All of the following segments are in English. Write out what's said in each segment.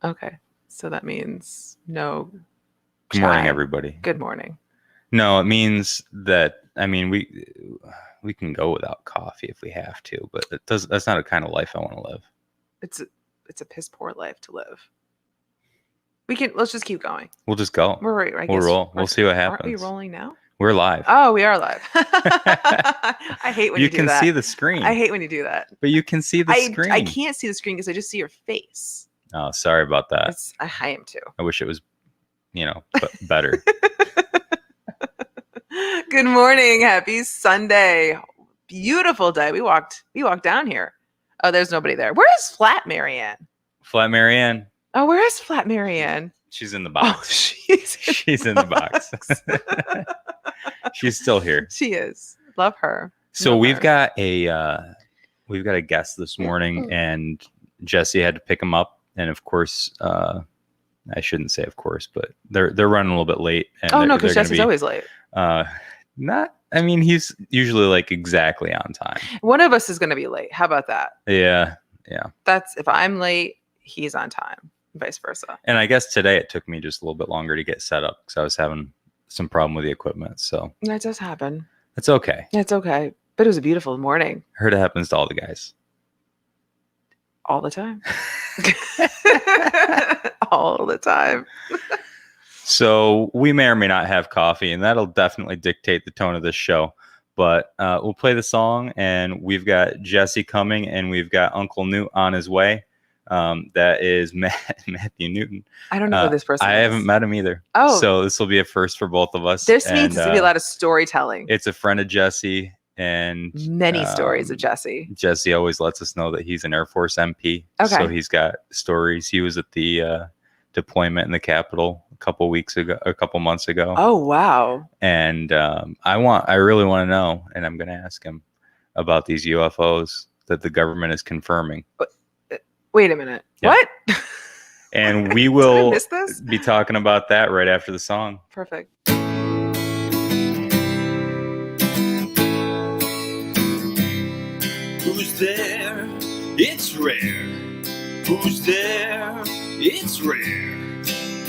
Okay. So that means no. Good morning, everybody. Good morning. No, it means that, I mean, we can go without coffee if we have to, but that's not a kind of life I want to live. It's a piss poor life to live. Let's just keep going. We'll just go. We'll roll. We'll see what happens. Aren't we rolling now? We're live. Oh, we are live. I hate when you do that. You can see the screen. I hate when you do that. But you can see the screen. I can't see the screen because I just see your face. Oh, sorry about that. I am too. I wish it was, better. Good morning. Happy Sunday. Beautiful day. We walked down here. Oh, there's nobody there. Where is Flat Marianne? Flat Marianne. Oh, where is Flat Marianne? She's in the box. Oh, she's in the box. She's still here. She is. Love her. So we've got a guest this morning, and Jesse had to pick him up, and of course, I shouldn't say of course, but they're running a little bit late. And no, because Jesse's always late. He's usually like exactly on time. One of us is going to be late. How about that? Yeah. That's if I'm late, he's on time. Vice versa. And I guess today it took me just a little bit longer to get set up because I was having some problem with the equipment. So that does happen. It's okay. It's okay. But it was a beautiful morning. I heard it happens to all the guys. All the time. All the time. So we may or may not have coffee, and that'll definitely dictate the tone of this show. But we'll play the song, and we've got Jesse coming, and we've got Uncle Newt on his way. That is Matthew Newton. I don't know who this person is. I haven't met him either. Oh. So this will be a first for both of us. This means to be a lot of storytelling. It's a friend of Jesse, and many stories of Jesse. Jesse always lets us know that he's an Air Force MP. Okay. So he's got stories. He was at the deployment in the Capitol a couple months ago. Oh, wow. And I really want to know, and I'm going to ask him about these UFOs that the government is confirming. Wait a minute. Yeah. What? And we will miss this? Be talking about that right after the song. Perfect. Who's there? It's rare. Who's there? It's rare.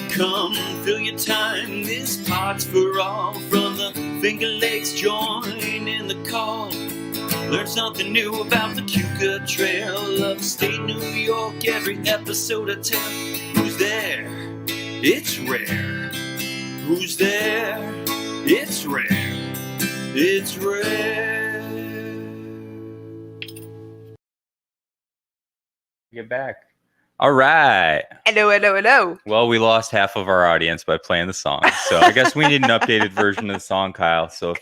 Come fill your time. This pot's for all. From the Finger Lakes, join in the call. Learn something new about the Cuca Trail. Upstate New York, every episode I tell. Who's there? It's rare. Who's there? It's rare. It's rare. Get back. All right. Hello. Well, we lost half of our audience by playing the song. So I guess we need an updated version of the song, Kyle. So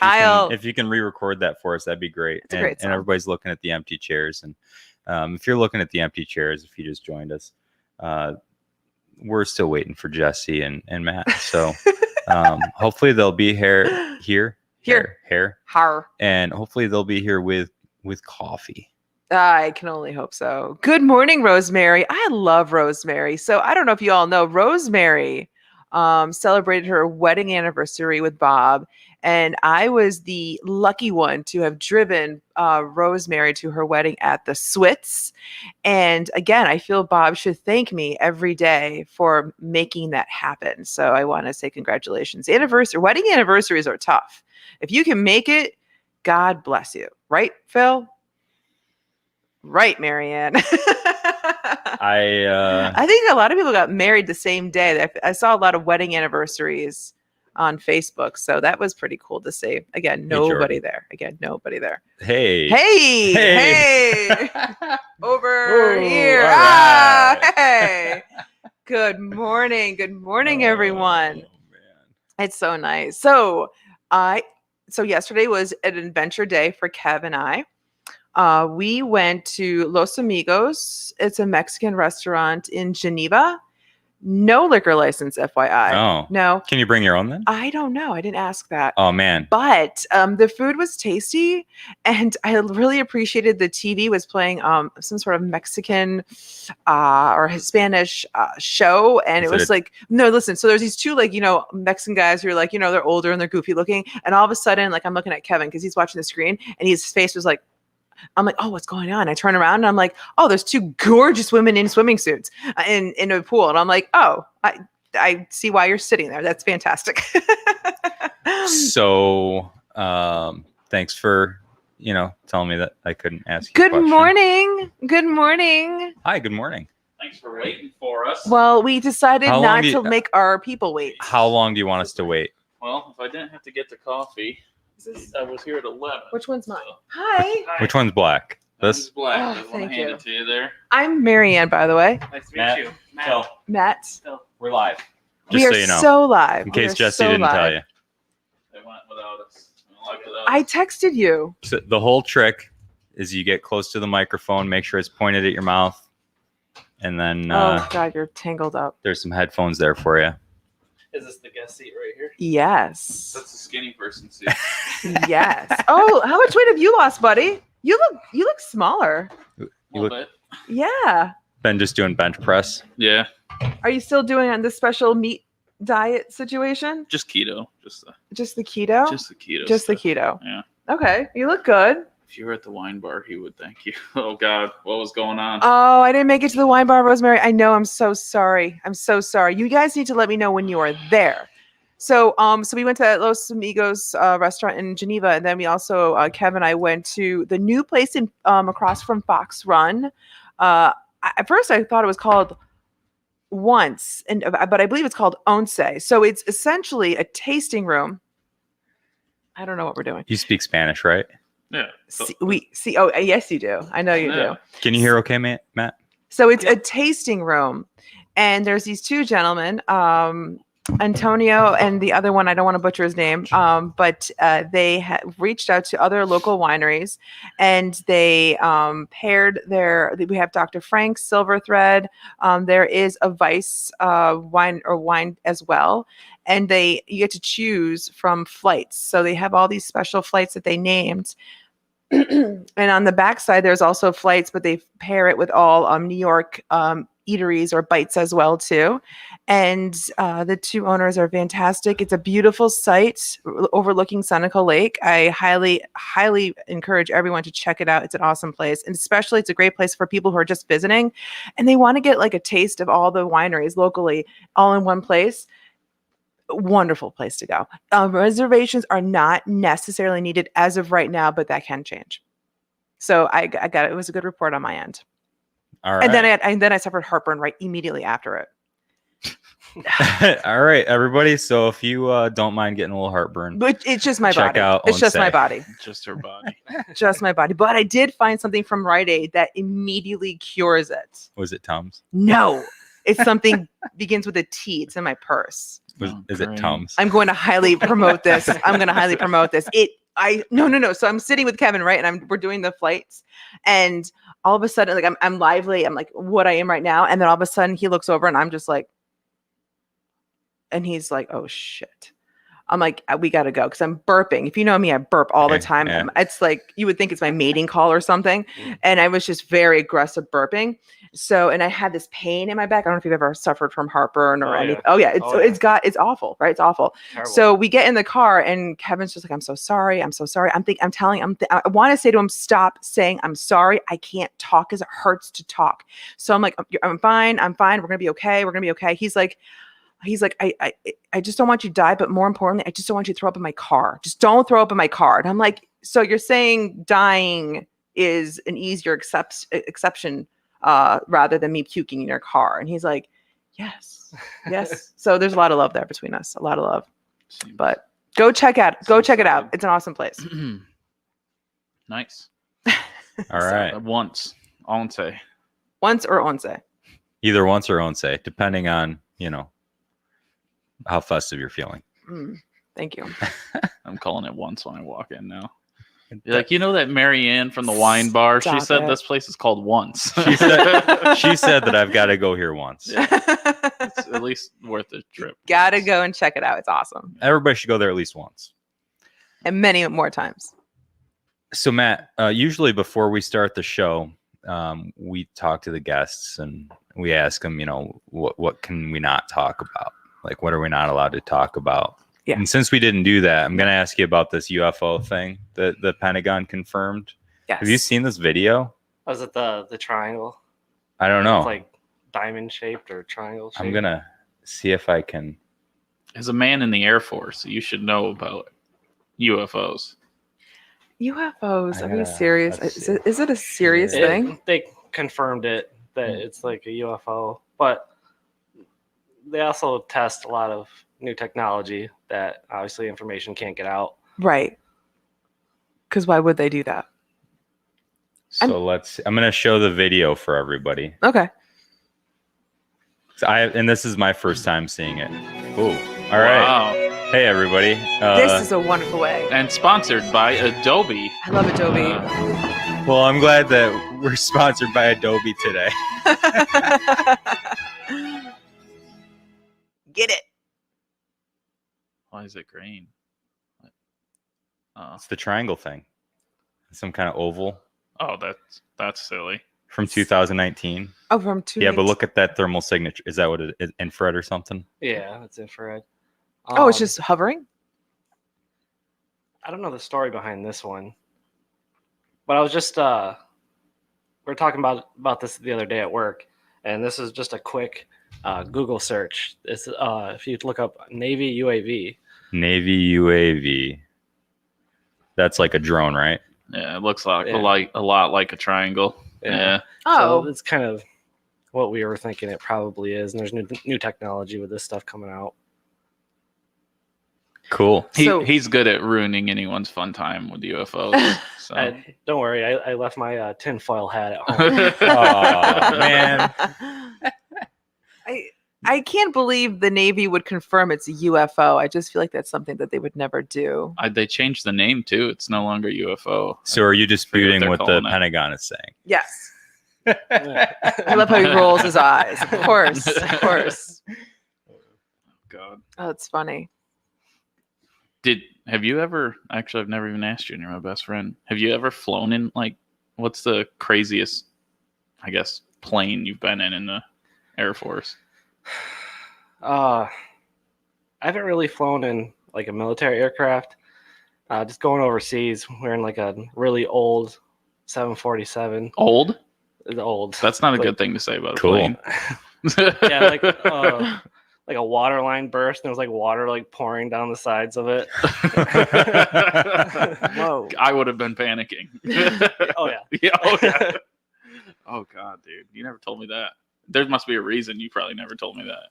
if you can re-record that for us, that'd be great. It's a great song. And everybody's looking at the empty chairs. And if you're looking at the empty chairs, if you just joined us, we're still waiting for Jesse and Matt. So hopefully they'll be here. And hopefully they'll be here with coffee. I can only hope so. Good morning, Rosemary. I love Rosemary. So I don't know if you all know, Rosemary celebrated her wedding anniversary with Bob. And I was the lucky one to have driven Rosemary to her wedding at the Switz. And again, I feel Bob should thank me every day for making that happen. So I want to say congratulations. Wedding anniversaries are tough. If you can make it, God bless you. Right, Phil? Right, Marianne. I think a lot of people got married the same day. I saw a lot of wedding anniversaries on Facebook, so that was pretty cool to see. Again, nobody there. Hey. Over here. Right. Hey. Good morning, everyone. Man. It's so nice. So yesterday was an adventure day for Kev and I. We went to Los Amigos. It's a Mexican restaurant in Geneva. No liquor license, FYI. Oh. No. Can you bring your own then? I don't know. I didn't ask that. Oh, man. But the food was tasty, and I really appreciated the TV was playing some sort of Mexican or Spanish show, and it was like, no, listen, so there's these two, like, Mexican guys who are like, they're older and they're goofy looking, and all of a sudden, like, I'm looking at Kevin because he's watching the screen, and his face was like, I'm like, oh, what's going on? I turn around and I'm like, oh, there's two gorgeous women in swimming suits in a pool. And I'm like, oh, I see why you're sitting there. That's fantastic. So, thanks for, telling me that I couldn't ask you a Good question. morning. Good morning. Hi, good morning. Thanks for waiting for us. Well, we decided How long not do you- to make our people wait. How long do you want us to wait? Well, if I didn't have to get the coffee, I was here at 11. Which one's mine? So- Hi. Which one's black? This This? is black. Oh, I want to thank hand you. it to you there. I'm Marianne, by the way. Nice to Matt, meet you. Matt. Phil, Matt. we're live. We Just are so you know. so live. In We case are Jesse so didn't tell live. you. They went without us. They went without I us. texted you. So the whole trick is you get close to the microphone, make sure it's pointed at your mouth, and then Oh God, you're tangled up. there's some headphones there for you. Is this the guest seat right here? Yes. That's a skinny person seat. Yes. Oh, how much weight have you lost, buddy? You look smaller. A You little look, bit. Yeah. been just doing bench press. Yeah. Are you still doing on this special meat diet situation? Just keto. Just Just the keto? the keto. Just the stuff. keto. Yeah. Okay. You look good. If you were at the wine bar, he would thank you. Oh God, what was going on? Oh, I didn't make it to the wine bar, Rosemary. I know. I'm so sorry. I'm so sorry. You guys need to let me know when you are there. So we went to Los Amigos restaurant in Geneva, and then we also Kev and I went to the new place in across from Fox Run. At first, I thought it was called Once, but I believe it's called Once. So it's essentially a tasting room. I don't know what we're doing. You speak Spanish, right? Yeah. See. Oh, yes, you do. I know you do. Yeah. Can you hear okay, Matt? So it's a tasting room, and there's these two gentlemen, Antonio and the other one. I don't want to butcher his name, but they reached out to other local wineries, and they paired their. We have Dr. Frank's Silver Thread. There is a Weiss wine as well, and you get to choose from flights. So they have all these special flights that they named. And on the backside, there's also flights, but they pair it with all New York eateries or bites as well too. And the two owners are fantastic. It's a beautiful site overlooking Seneca Lake. I highly encourage everyone to check it out. It's an awesome place, and especially it's a great place for people who are just visiting and they want to get like a taste of all the wineries locally, all in one place. Wonderful place to go. Reservations are not necessarily needed as of right now, but that can change. So I got it. It was a good report on my end. All right. And then I suffered heartburn right immediately after it. All right, everybody. So if you don't mind getting a little heartburn, But it's just my Check body. out It's just my Once. body. Just her body. Just my body. But I did find something from Rite Aid that immediately cures it. was it Tums? No, it's something begins with a T. It's in my purse. Is it great. Tums? I'm going to highly promote this. No. So I'm sitting with Kevin, right? And we're doing the flights. And all of a sudden, like I'm lively. I'm like what I am right now. And then all of a sudden he looks over and I'm just like, and he's like, oh shit. I'm like, we got to go because I'm burping. If you know me, I burp all the Okay, time. yeah. It's like you would think it's my mating call or something. And I was just very aggressive burping. So, and I had this pain in my back. I don't know if you've ever suffered from heartburn or Oh, anything. yeah. Oh yeah, it's awful, right? It's awful. Terrible. So we get in the car and Kevin's just like, I'm so sorry. I want to say to him, stop saying I'm sorry. I can't talk because it hurts to talk. So I'm like, I'm fine. We're going to be okay. He's like, I just don't want you to die. But more importantly, I just don't want you to throw up in my car. Just don't throw up in my car. And I'm like, so you're saying dying is an easier exception rather than me puking in your car? And he's like, yes. So there's a lot of love there between us, a lot of love. But go check it out. It's an awesome place. Nice. All right. Once. Once. Once or once. Either once or once, depending on, how festive you're feeling. Thank you. I'm calling it once when I walk in now. You're like, that Marianne from the wine bar? Stop She said it. this place is called Once. She said that I've got to go here once. It's at least worth a trip. Gotta go and check it out. It's awesome. Everybody should go there at least once. And many more times. So Matt, usually before we start the show, we talk to the guests and we ask them, what can we not talk about? Like, what are we not allowed to talk about? Yeah. And since we didn't do that, I'm going to ask you about this UFO thing that the Pentagon confirmed. Yes. Have you seen this video? Was it the triangle? I don't know. It's like diamond shaped or triangle shaped. I'm gonna see if I can. As a man in the Air Force, you should know about UFOs. UFOs? I Are we gotta- serious? let's Is it a serious Yeah. thing? They confirmed it that it's like a UFO, but they also test a lot of new technology that obviously information can't get out. Right. Because why would they do that? So I'm gonna show the video for everybody. Okay. And this is my first time seeing it. Ooh. All right. Wow. Hey everybody. This is a wonderful way. And sponsored by Adobe. I love Adobe. Well, I'm glad that we're sponsored by Adobe today. Get it. Why is it green? It's the triangle thing. Some kind of oval Oh, that's silly. from 2019. Oh, from two. Yeah, but look at that thermal signature. Is that what it is? Infrared or something? Yeah, it's infrared. Oh, it's just hovering? I don't know the story behind this one, but I was just we were talking about this the other day at work, and this is just a quick Google search. It's if you look up Navy UAV. Navy UAV. That's like a drone, right? Yeah, it looks like Yeah. a lot like a triangle. Yeah. Oh. So it's kind of what we were thinking it probably is, and there's new technology with this stuff coming out. Cool. He's good at ruining anyone's fun time with UFOs. So. Don't worry, I left my tinfoil hat at home. Oh man. I can't believe the Navy would confirm it's a UFO. I just feel like that's something that they would never do. They changed the name too. It's no longer UFO. So are you disputing they're what the calling it. Pentagon is saying? Yes. I love how he rolls his eyes. Of course. Of course. God. Oh, it's funny. Have you ever, actually, I've never even asked you, and you're my best friend. Have you ever flown in, like, what's the craziest, I guess, plane you've been in the Air Force? I haven't really flown in like a military aircraft. Just going overseas, we're in like a really old 747. Old? It's old. That's not a Like- good thing to say about a Cool. plane. Yeah, like a water line burst, and there was like water like pouring down the sides of it. Whoa. I would have been panicking. Oh yeah. Yeah, oh, yeah. Oh, God, dude. You never told me that. There must be a reason you probably never told me that.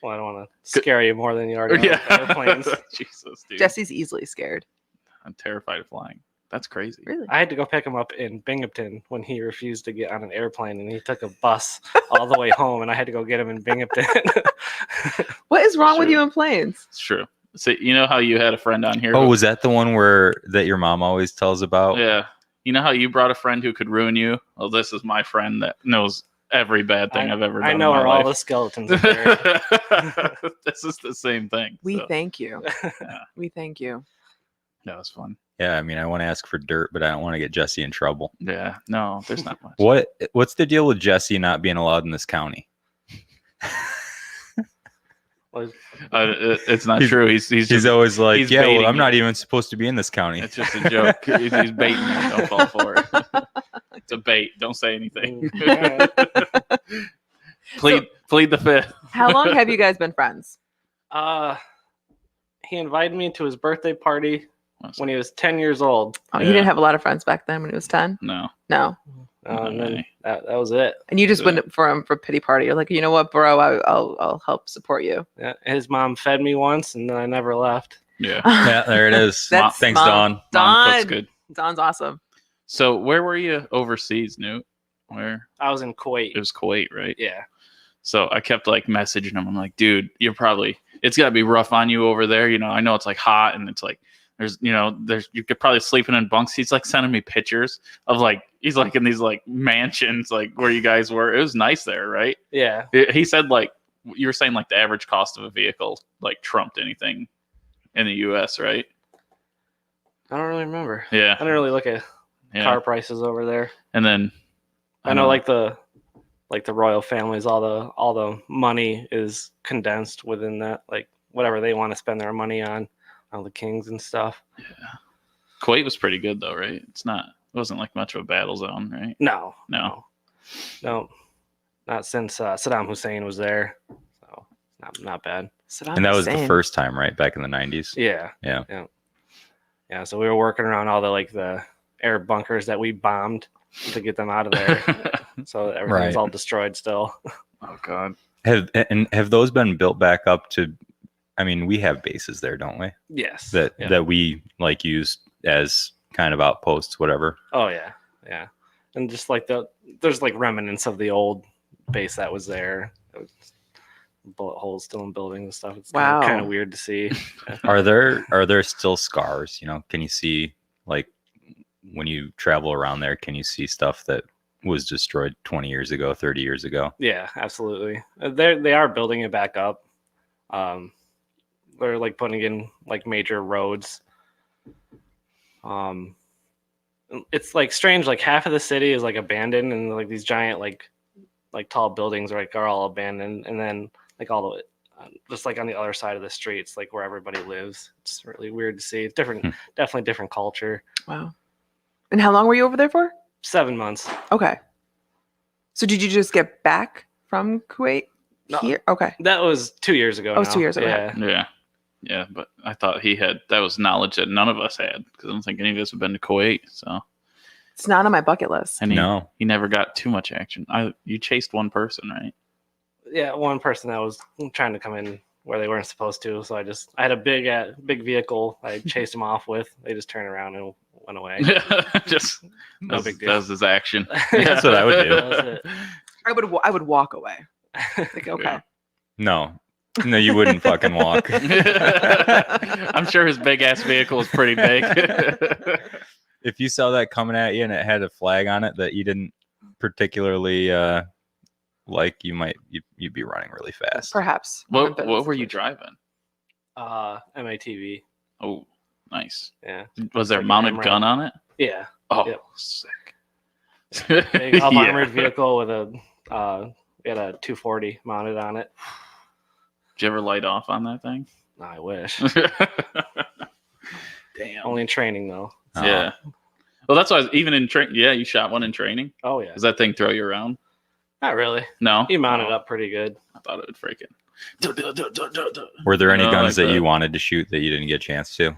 Well, I don't want to scare you more than you already are with airplanes. Jesus, dude. Jesse's easily scared. I'm terrified of flying. That's crazy. Really? I had to go pick him up in Binghamton when he refused to get on an airplane, and he took a bus all the way home, and I had to go get him in Binghamton. What is wrong with Sure. you in planes? It's true. So, you know how you had a friend on here? Oh, who- was that the one that your mom always tells about? Yeah. You know how you brought a friend who could ruin you? Well, this is my friend that knows every bad thing I've ever done. I know in where my all the life. skeletons are buried. This is the same thing. We so, thank you. yeah, We thank you. that was fun. Yeah, I mean, I want to ask for dirt, but I don't want to get Jesse in trouble. Yeah. No, there's not much. What's the deal with Jesse not being allowed in this county? Well, It's not true. He's He's just, always like, he's yeah, well, baiting I'm not you. even supposed to be in this county. it's just a joke. He's baiting you. Don't fall for it. It's a bait. Don't say anything. Plead the fifth. How long have you guys been friends? He invited me to his birthday party when he was 10 years old. Oh, He Yeah. didn't have a lot of friends back then when he was 10? No. No. And then that was it. And you just Yeah. went for him for pity party. You're like, you know what, bro? I'll help support you. Yeah, his mom fed me once, and then I never left. Yeah. Yeah, there it is. That's Thanks, Mom. Dawn. Mom cooks Don. good. Don's awesome. So where were you overseas, Newt? Where? I was in Kuwait. It was Kuwait, right? Yeah. So I kept like messaging him. I'm like, dude, it's gotta be rough on you over there. You know, I know it's like hot and it's like you could probably sleeping in bunks. He's like sending me pictures of like he's like in these like mansions like where you guys were. It was nice there, right? Yeah. He said like you were saying like the average cost of a vehicle like trumped anything in the US, right? I don't really remember. Yeah. I don't really look at Yeah. car prices over there. And then I know like the royal families, all the money is condensed within that, like whatever they want to spend their money on, all the kings and stuff. Kuwait was pretty good though, right? It's not wasn't like much of a battle zone, right? No, No. not since Saddam Hussein was there. So not bad. Saddam And that was the Hussein. first time, right? Back in the 90s. Yeah. Yeah. Yeah. So we were working around all the air bunkers that we bombed to get them out of there. So everything was Right. all destroyed still. Oh God. Have those been built back up to? I mean, we have bases there, don't we? Yes. That we like use as kind of outposts, whatever. Oh yeah. And just like there's like remnants of the old base that was there. It was bullet holes still in buildings and stuff. It's Wow. kind of weird to see. Are there still scars? Can you see, like, when you travel around there, can you see stuff that was destroyed 20 years ago, 30 years ago? Yeah, absolutely. They are building it back up. They're like putting in like major roads. It's like strange. Like half of the city is like abandoned, and like these giant like tall buildings are all abandoned, and then like all the just like on the other side of the streets, like where everybody lives. It's really weird to see. It's different, definitely different culture. Wow. And how long were you over there for? 7 months. Okay. So did you just get back from Kuwait No. here? Okay. That was 2 years ago. Oh, it's 2 years ago. Yeah. Yeah, but I thought that was knowledge that none of us had, because I don't think any of us have been to Kuwait. So, It's not on my bucket list. and No. he never got too much action. You chased one person, right? Yeah, one person that was trying to come in where they weren't supposed to. So I had a big vehicle I chased them off with. They just turned around and went away. Just No big deal. That was his action. That's what I would do. That was it. I would walk away. Like, okay. No, you wouldn't fucking walk. I'm sure his big ass vehicle is pretty big. If you saw that coming at you and it had a flag on it that you didn't particularly like, you'd be running really fast. Perhaps. What were you driving? MATV. Oh, nice. Yeah. Was there a Like an mounted MRAP. id on it? Yeah. Oh, Yep. sick. Big up Yeah. armored vehicle with we had a 240 mounted on it. Did you ever light off on that thing? No, I wish. Damn. Only in training though. Yeah. Well, that's why even in training. Yeah, you shot one in training. Oh yeah. Does that thing throw you around? Not really. No. He mounted Oh, up pretty good. I thought it would freaking. Were there any No, guns like that you that. wanted to shoot that you didn't get a chance to?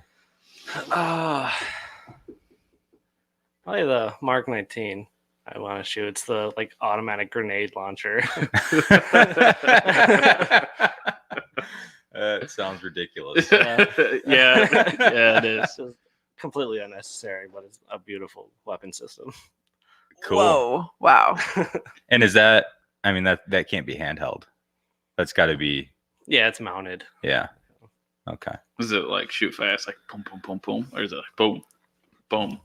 Probably the Mark 19. I want to shoot. It's the like automatic grenade launcher. It sounds ridiculous. yeah, it is. It's just completely unnecessary, but it's a beautiful weapon system. Cool. Whoa. Wow. And is that? I mean, that can't be handheld. That's got to be. Yeah, it's mounted. Yeah. Okay. Is it like shoot fast, like boom, boom, boom, boom, or is it like boom, boom?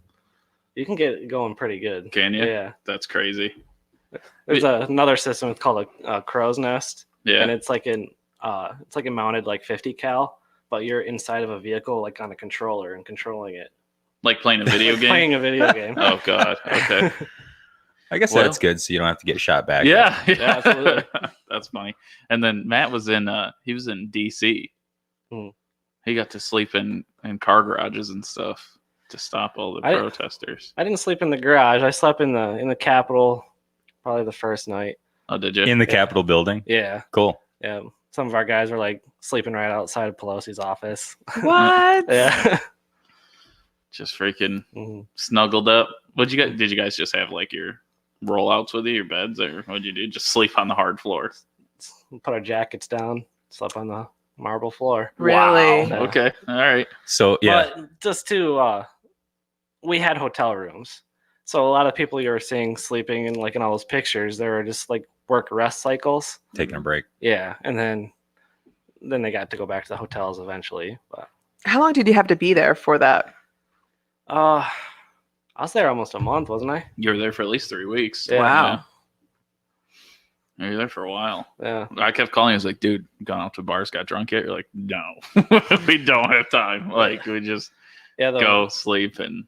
You can get it going pretty good. Can you? Yeah. That's crazy. There's another system. It's called a crow's nest, Yeah. and it's like a mounted like 50 cal, but you're inside of a vehicle like on a controller and controlling it. Like playing a video game. Playing a video game. Oh God. Okay. I guess Well- that's good, so you don't have to get shot back. Yeah. Yeah, absolutely. That's funny. And then Matt was in DC. Hmm. He got to sleep in car garages and stuff to stop all the I- protesters. I didn't sleep in the garage. I slept in the Capitol probably the first night. Oh, did you? In the Capitol building. Yeah. Cool. Yeah. Some of our guys were like sleeping right outside of Pelosi's office. What? Yeah. Just freaking Mhm. snuggled up. Did you guys just have like your rollouts with you, your beds, or what'd you do? Just sleep on the hard floor? Put our jackets down, slept on the marble floor. Really? Yeah. Okay. All right. So yeah, But just to we had hotel rooms. So a lot of people you were seeing sleeping in like in all those pictures, they were just like work rest cycles. taking a break. Yeah. And then they got to go back to the hotels eventually. But How long did you have to be there for that? I was there almost a month, wasn't I? You were there for at least 3 weeks. Yeah. Wow. Yeah. You were there for a while. Yeah. I kept calling. I was like, dude, gone out to bars, got drunk yet? You're like, no, we don't have time. Like, we just Yeah. go sleep and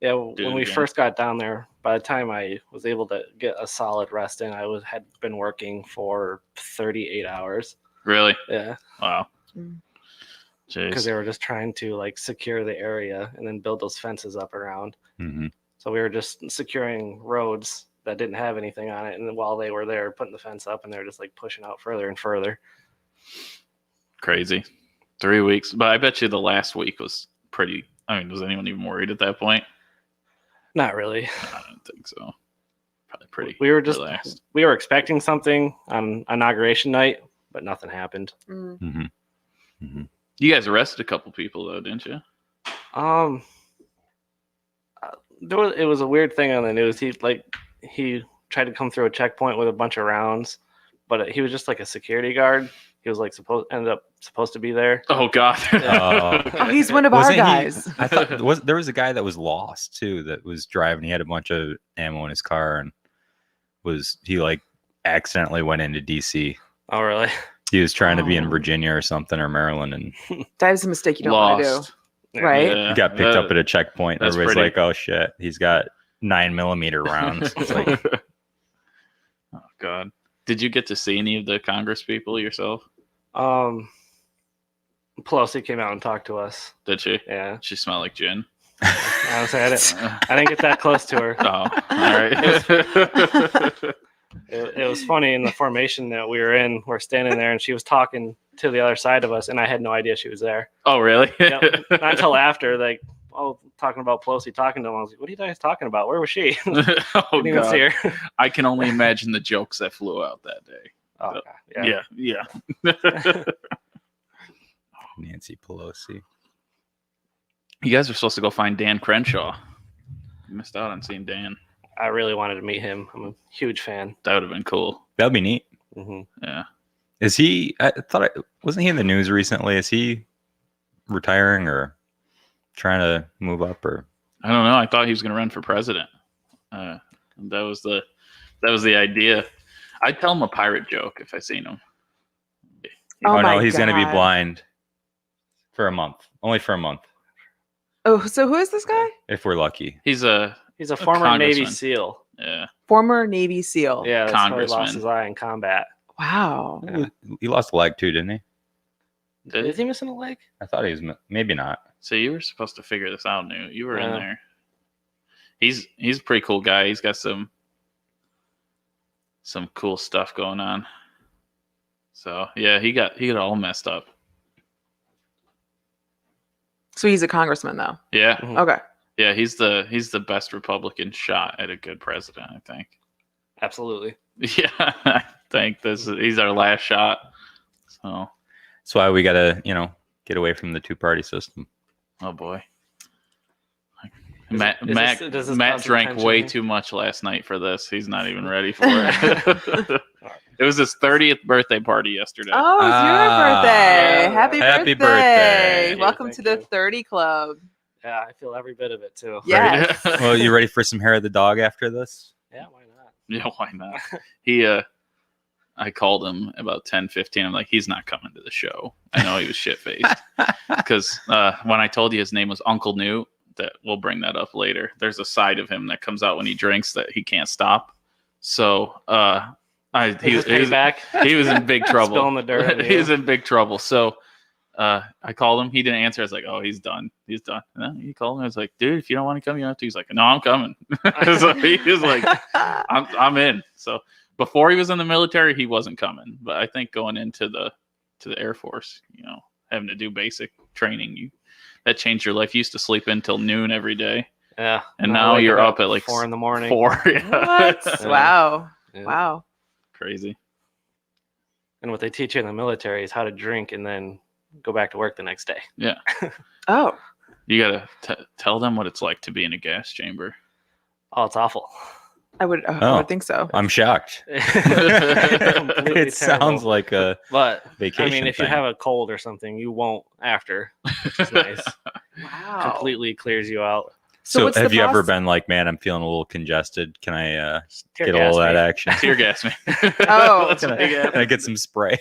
Yeah, do when it we again. first got down there, by the time I was able to get a solid rest in, had been working for 38 hours. really, Yeah, wow. Mm. because Jeez. they were just trying to like secure the area and then build those fences up around. Mm-hmm. So we were just securing roads that didn't have anything on it, and then while they were there putting the fence up, and they were just like pushing out further and further. Crazy. 3 weeks. But I bet you the last week was pretty. I mean, was anyone even worried at that point? Not really. I don't think so. Probably pretty We were just relaxed. we were expecting something on inauguration night, but nothing happened. Mm. Mm-hmm. Mm-hmm. You guys arrested a couple people, though, didn't you? It was a weird thing on the news. He tried to come through a checkpoint with a bunch of rounds, but he was just like a security guard. He was like ended up supposed to be there. Oh, God. Oh, he's one of our Wasn't he- guys. I thought there was a guy that was lost too that was driving. He had a bunch of ammo in his car and he like accidentally went into DC. Oh, really? He was trying to be in Oh. Virginia or something or Maryland and That is a mistake you don't want to Lost. do. Right? Yeah, he got picked up at a checkpoint. that's Everybody's pretty- like, "Oh shit, he's got 9mm rounds." It's like, Oh, God. Did you get to see any of the Congress people yourself? Pelosi came out and talked to us. Did she? Yeah. She smelled like gin. Honestly, I didn't get that close to her. Oh, all right. It was funny in the formation that we were in. We're standing there, and she was talking to the other side of us, and I had no idea she was there. Oh, really? Yep. Not until after, like, talking about Pelosi talking to him. I was like, "What are you guys talking about? Where was she?" Oh, Didn't even see God. her. I can only imagine the jokes that flew out that day. Oh, Yeah. Nancy Pelosi. You guys were supposed to go find Dan Crenshaw. You missed out on seeing Dan. I really wanted to meet him. I'm a huge fan. That would have been cool. That'd be neat. Hmm. Yeah. Is he? I thought wasn't he in the news recently? Is he retiring or trying to move up or? I don't know. I thought he was going to run for president. That was the idea. I'd tell him a pirate joke if I seen him. Oh no, my he's going to be God. blind for a month. Only for a month, Oh, so who is this guy? if we're lucky. He's a former Navy congressman. SEAL. yeah. Former Navy SEAL. Yeah, that's how he Congressman. lost his eye in combat. Wow. Yeah. He lost a leg too, didn't he? Is he missing a leg? I thought he was. Maybe not. So you were supposed to figure this out, Newt. You were in Yeah. there. He's a pretty cool guy. He's got some cool stuff going on. So yeah, he got all messed up. So he's a congressman, though. Yeah, Mhm. Okay. yeah. He's the best Republican shot at a good president, I think. Absolutely. Yeah, I think he's our last shot. So, That's why we gotta, get away from the two-party system. oh boy. Is Matt it- is Matt, this- does this Matt cause some drank tension way here? too much last night for this. He's not even ready for it. It was his 30th birthday party yesterday. Oh, it's your Ah. birthday. Yeah. Happy Happy birthday. birthday. Welcome Thank to the you. 30 Club. Yeah, I feel every bit of it too. Yes. Well, you ready for some hair of the dog after this? Yeah, why not? Yeah, why not? I called him about 10:15. I'm like, he's not coming to the show. I know he was shit faced because when I told you his name was Uncle Newt, that we'll bring that up later. There's a side of him that comes out when he drinks that he can't stop. So he was in big trouble. Spilling the dirt on He you. was in big trouble. So I called him. He didn't answer. I was like, oh, he's done. He's done. And then he called me. I was like, dude, if you don't want to come, you don't have to. He's like, no, I'm coming. So he was like, I'm in. So before he was in the military, he wasn't coming. But I think going into the Air Force, having to do basic training, that changed your life. You used to sleep until noon every day, Yeah. and I now wake you're up at like 4 a.m. 4. Yeah. What? Yeah. Wow. Yeah. Wow. Crazy. And what they teach you in the military is how to drink and then go back to work the next day. Oh. You gotta tell them what it's like to be in a gas chamber. Oh, it's awful. I would think so. I'm shocked. Completely It sounds terrible. like a But vacation. I mean, if you thing. have a cold or something, you won't after, which is nice. Wow. Completely clears you out. So what's the have you ever process? been like, man, I'm feeling a little congested. Can I Tear get gas all that me. action? Tear gas me. Oh. That's what they Can get. I get some spray?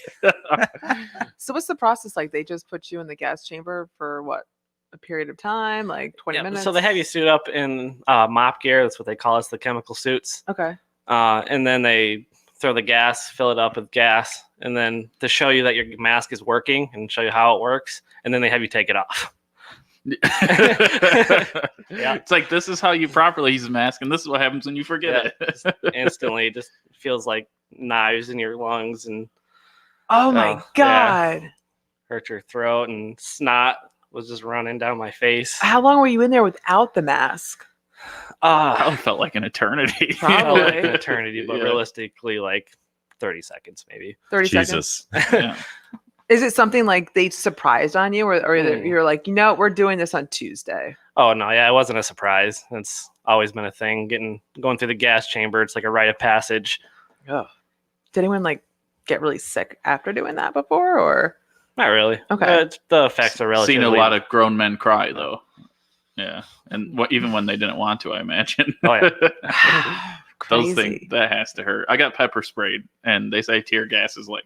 So what's the process like? They just put you in the gas chamber for what? A period of time, like 20 Yeah, minutes? so they have you suit up in mop gear. That's what they call us, the chemical suits. Okay. And then they throw the gas, fill it up with gas, and then to show you that your mask is working and show you how it works, and then they have you take it off. Yeah. It's like, this is how you properly use a mask, and this is what happens when you forget Yeah, it. just instantly, just feels like knives in your lungs and Oh my yeah. God. hurt your throat, and snot was just running down my face. How long were you in there without the mask? Probably felt like an eternity. Probably. Like an eternity, but Yeah. realistically, like 30 seconds maybe. 30 seconds. Jesus. Yeah. Is it something like they surprised on you, or you're like, we're doing this on Tuesday? Oh no, yeah, it wasn't a surprise. It's always been a thing. Going through the gas chamber, it's like a rite of passage. Oh. Did anyone like get really sick after doing that before, or? Not really. Okay. The effects are relatively. Seen a lot of grown men cry though. Yeah, and even when they didn't want to, I imagine. Oh yeah. Those Crazy. things, that has to hurt. I got pepper sprayed, and they say tear gas is like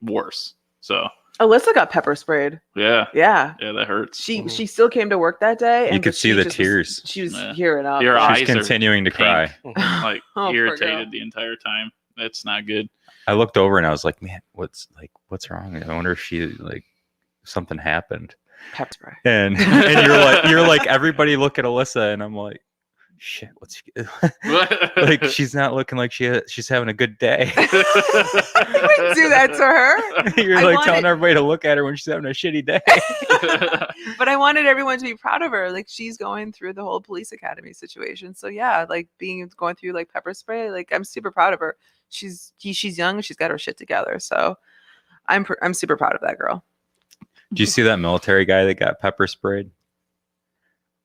worse. So Alyssa got pepper sprayed. yeah, Yeah. that hurts. She still came to work that day. You and could but see she the just was- tears. she was Yeah. tearing up. Your Yeah. eyes She's are continuing to pink. cry. Like Oh, poor girl. irritated the entire time. That's not good. I looked over and I was like, man, what's wrong? I wonder if something happened. Pepper spray. And you're like everybody look at Alyssa, and I'm like, shit, like she's not looking like she's having a good day. You wouldn't do that to her. You're I like wanted- telling everybody to look at her when she's having a shitty day. But I wanted everyone to be proud of her. Like she's going through the whole police academy situation. So yeah, like going through like pepper spray. Like I'm super proud of her. She's young. She's got her shit together. So I'm super proud of that girl. Do you see that military guy that got pepper sprayed?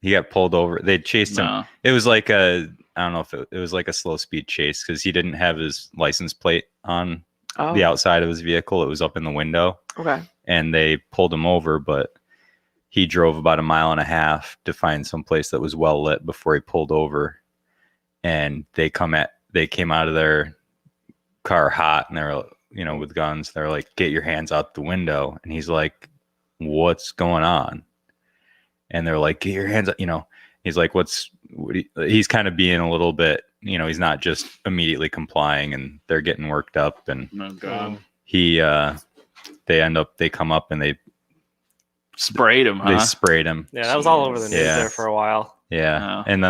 He got pulled over. They chased him. No. It was like I don't know if it was like a slow speed chase because he didn't have his license plate on Oh, the outside of his vehicle. It was up in the window, okay. and they pulled him over, but he drove about 1.5 miles to find some place that was well lit before he pulled over. And they came out of their car hot, and they're, with guns. They're like, get your hands out the window. And he's like, what's going on? And they're like, get your hands up. He's like, he's kind of being a little bit, he's not just immediately complying, and they're getting worked up. And Oh god. they come up and they Sprayed him, huh? sprayed him. Yeah, that was all over the news Yeah. there for a while. Yeah. Oh. And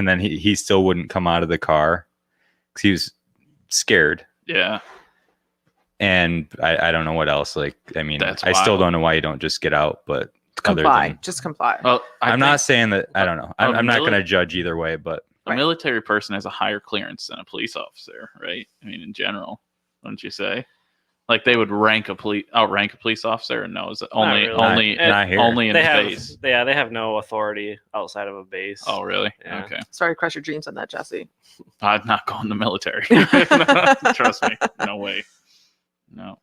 then he still wouldn't come out of the car because he was scared. Yeah. And I don't know what else. Like, I mean, That's I still wild. don't know why you don't just get out, but Comply. Just comply. Well, I'm not saying that. I don't know. I'm not really? going to judge either way, but a Right. military person has a higher clearance than a police officer, right? I mean, in general, wouldn't you say? Like they would outrank a police officer, and no, is it only really. only Not here. only in They the have, base? they have no authority outside of a base. Oh, really? Yeah. Okay. Sorry to crush your dreams on that, Jesse. I'm not going to the military. Trust me. No way. No.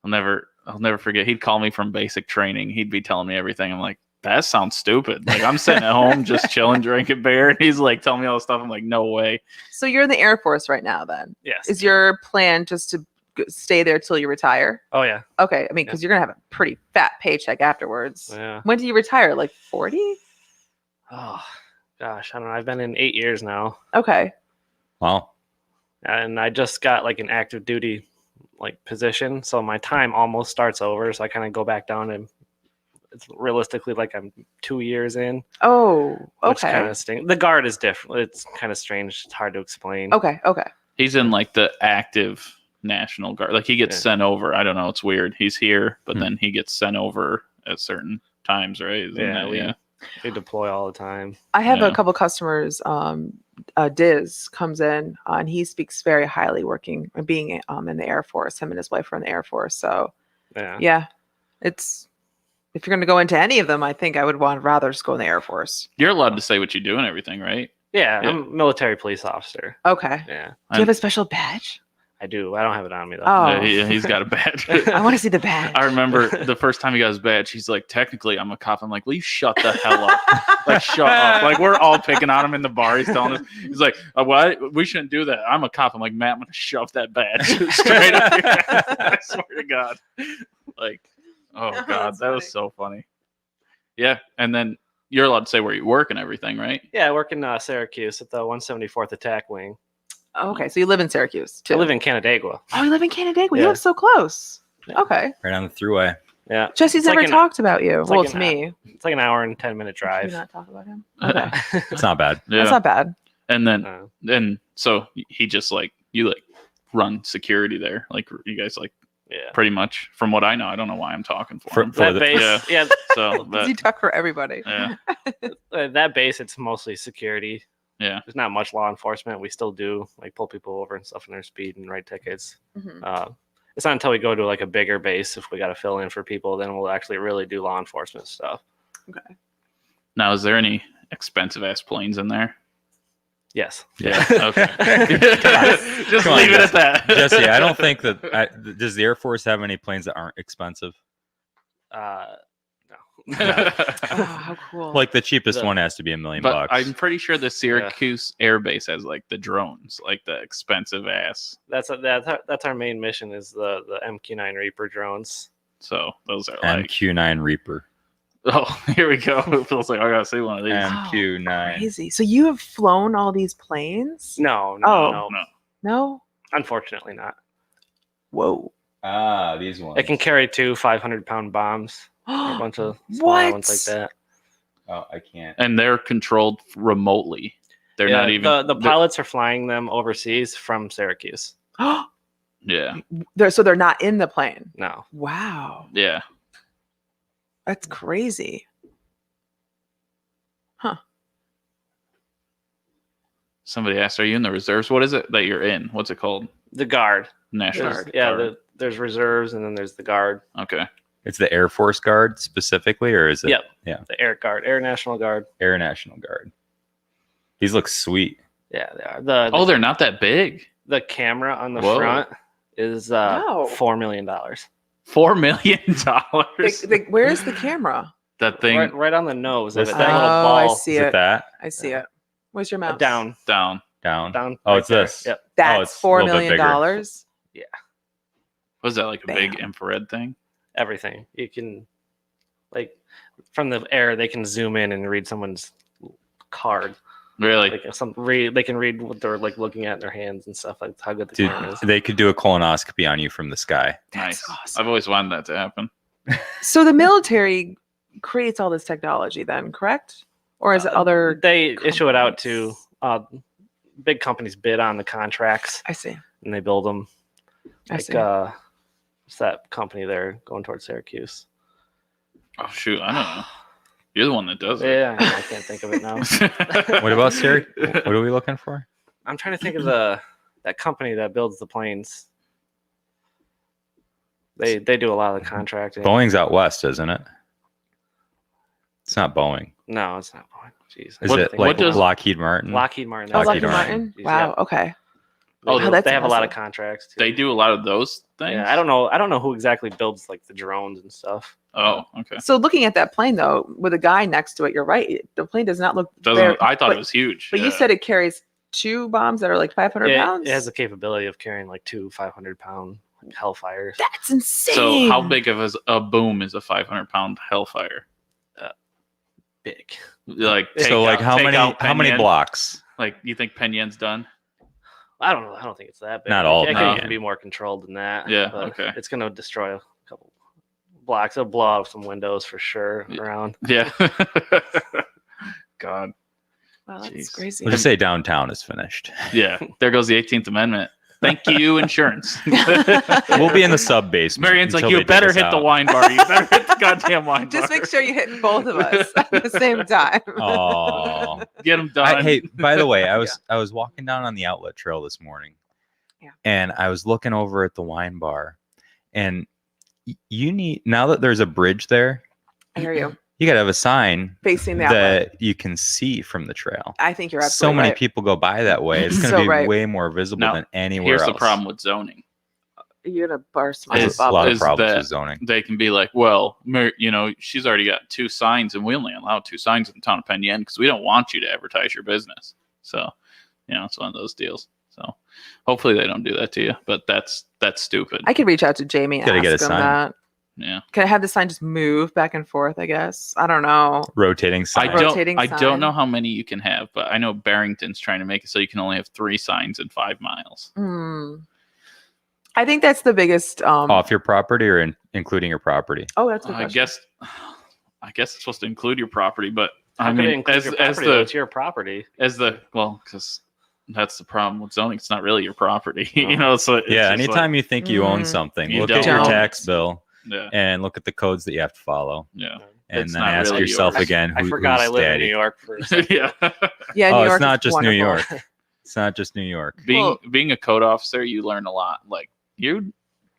I'll never forget. He'd call me from basic training. He'd be telling me everything. I'm like, that sounds stupid. Like I'm sitting at home just chilling, drinking beer, and he's like telling me all this stuff. I'm like, no way. So you're in the Air Force right now, then? Yes. Is your plan just to stay there till you retire? Oh yeah. Okay, I mean, because you're gonna have a pretty fat paycheck afterwards. Yeah. When do you retire? Like 40? Oh gosh, I don't know. I've been in 8 years now, Okay. well, and I just got like an active duty like position, so my time almost starts over. So I kind of go back down, and it's realistically like I'm 2 years in. Oh, Which kind okay. of stinks. The guard is different. It's kind of strange. It's hard to explain. Okay, okay. He's in like the active National Guard. Like he gets Yeah. sent over. I don't know. It's weird. He's here, but Hmm. then he gets sent over at certain times, right? Isn't Yeah, that- we deploy all the time. I have Yeah. a couple customers. Diz comes in and he speaks very highly being in the Air Force. Him and his wife are in the Air Force. So Yeah. yeah, it's if you're going to go into any of them, I think I would rather just go in the Air Force. You're allowed to say what you do and everything, right? Yeah, Yeah. I'm a military police officer. Okay. Yeah, Do you have a special badge? I do. I don't have it on me though. Oh. He's got a badge. I want to see the badge. I remember the first time he got his badge, he's like, technically, I'm a cop. I'm like, will you shut the hell up? Like, shut up. Like, we're all picking on him in the bar. He's telling us, he's like, what? We shouldn't do that. I'm a cop. I'm like, Matt, I'm going to shove that badge straight up your ass. I swear to God. Like, oh, God. That's That was funny. so funny. Yeah. And then you're allowed to say where you work and everything, right? Yeah, I work in Syracuse at the 174th Attack Wing. Okay, so you live in Syracuse too. I live in Canandaigua. Oh, you live in Canandaigua. You Yeah. live so close. Yeah. Okay. right on the thruway. Yeah. Jesse's It's like never an- talked about you. it's Well, like to an me. It's like an hour and 10-minute Can you drive. not talk about him? Okay. It's not bad. Yeah. That's not bad. And then Uh, so he just like you like run security there, like you guys like yeah. pretty much from what I know. I don't know why I'm talking for him. For That the- base, yeah. So Because you talk for everybody. yeah, That base, it's mostly security. yeah. There's not much law enforcement. We still do like pull people over and stuff in their speed and write tickets. Mhm. It's not until we go to like a bigger base, if we got to fill in for people, then we'll actually really do law enforcement stuff. Okay. Now, is there any expensive ass planes in there? Yes. Yeah. Okay. Just Come on, leave it at that. Jesse, I don't think that. Does the Air Force have any planes that aren't expensive? No. Oh, how cool. Like the cheapest The- one has to be $1 million But bucks. I'm pretty sure the Syracuse Air Base has like the drones, like the expensive ass. That's our main mission is the MQ-9 Reaper drones. So those are like, MQ-9 Reaper. oh, here we go. It feels like I gotta see one of these. MQ-9. Crazy. So you have flown all these planes? No, Oh. no. No. No? Unfortunately not. Whoa. Ah, these ones. It can carry 2 500-pound bombs. Or a bunch of small What? ones like that. Oh, I can't. And they're controlled remotely. They're Yeah, not even the pilots are flying them overseas from Syracuse. Yeah, So they're not in the plane. No. Wow. yeah. That's crazy. Huh. Somebody asked, "Are you in the reserves? What is it that you're in? What's it called? The guard. National There's- Guard. there's reserves and then there's the guard. Okay. It's the Air Force Guard specifically, or is it? Yep. Yeah. The Air Guard, Air National Guard. Air National Guard. These look sweat. Yeah, they are. Oh, they're not that big. The camera on the Whoa. front is Wow. $4 million. $4 million. Where's the camera? That thing Right on the nose of This it. thing? That little Oh, ball. I see Is it it. that? I see it. Where's your mouse? Down. down. Down? Oh, Right it's there. this. Yep. That's it's a little $4 bit million. bigger. Was that like a big Bam. infrared thing? Everything. You can, like, from the air, they can zoom in and read someone's card. Really? Like they can read what they're like looking at in their hands and stuff. Like how good the Dude, camera is. they could do a colonoscopy on you from the sky. That's Nice. awesome. I've always wanted that to happen. So the military creates all this technology then, correct? Or is it other They issue it out to companies? big companies bid on the contracts I see. and they build them. I Like see. what's that company there going towards Syracuse? Oh shoot, I don't know. You're the one that does it. Yeah, I can't think of it now. What about Siri? What are we looking for? I'm trying to think of that company that builds the planes. They do a lot of the contracting. Boeing's out west, isn't it? It's not Boeing. No, it's not Boeing. Jeez. Is What- it what like does- Lockheed Martin? Lockheed Martin? Oh, Lockheed Lockheed Martin. Martin? Wow. Okay. Oh, they, that's they have a lot of awesome. contracts. Too. They do a lot of those things. Yeah, I don't know who exactly builds like the drones and stuff. Oh, okay. So looking at that plane though, with a guy next to it, you're right. The plane does not look very, I thought but, it was huge. But you Yeah. said it carries 2 bombs that are like 500 pounds. It has the capability of carrying like 2 500-pound Hellfires. That's insane. So how big of a boom is a 500-pound Hellfire? Big. Like So like how many Penyan? blocks? Like you think Penyan's done? I don't know. I don't think it's that big. Not all It of can them. even be more controlled than that. Yeah, but okay. It's going to destroy a couple blocks. It'll blow out some windows for sure around. Yeah. God. Wow, that's Jeez. crazy. We'll just say downtown is finished. Yeah. There goes the 18th Amendment. Thank you, insurance. We'll be in the sub basement. Marion's like, until you they better take us hit the out." wine bar. You better hit the goddamn wine bar. Just make sure you hit both of us at the same time. Oh. Get them done. Hey, by the way, I was walking down on the outlet trail this morning, Yeah. and I was looking over at the wine bar, and you need, now that there's a bridge there, I hear you. you got to have a sign Facing the outlet. that you can see from the trail. I think you're So absolutely many right. people go by that way. It's going to So be right. way more visible Now, than anywhere Here's else. the problem with zoning. You're gonna burst my There's a bubble. lot of is problems that- with zoning. They can be like, well, she's already got 2 signs, and we only allow 2 signs in the town of Penyan because we don't want you to advertise your business. So, it's one of those deals. So, hopefully they don't do that to you. But that's stupid. I could reach out to Jamie and Gotta ask get a him sign. that. Yeah. Can I have the sign just move back and forth? I guess I don't know. Rotating sign. Rotating I sign. don't know how many you can have, but I know Barrington's trying to make it so you can only have 3 signs in 5 miles. I think that's the biggest. Off your property or in including your property? Oh, that's a good I question. guess it's supposed to include your property, but How I could it mean, include your property, though? It's your property. because that's the problem with zoning. It's not really your property, you know. So it's Yeah, just anytime you think you own Mm, something, you look at your don't. tax bill yeah, and look at the codes that you have to follow, yeah, and It's then not ask really yourself yours. again, I forgot I who's live in daddy? New York for a second. yeah. Yeah, New Oh, York it's not is just New wonderful. York. It's not just New York. Being a code officer, you learn a lot. Like you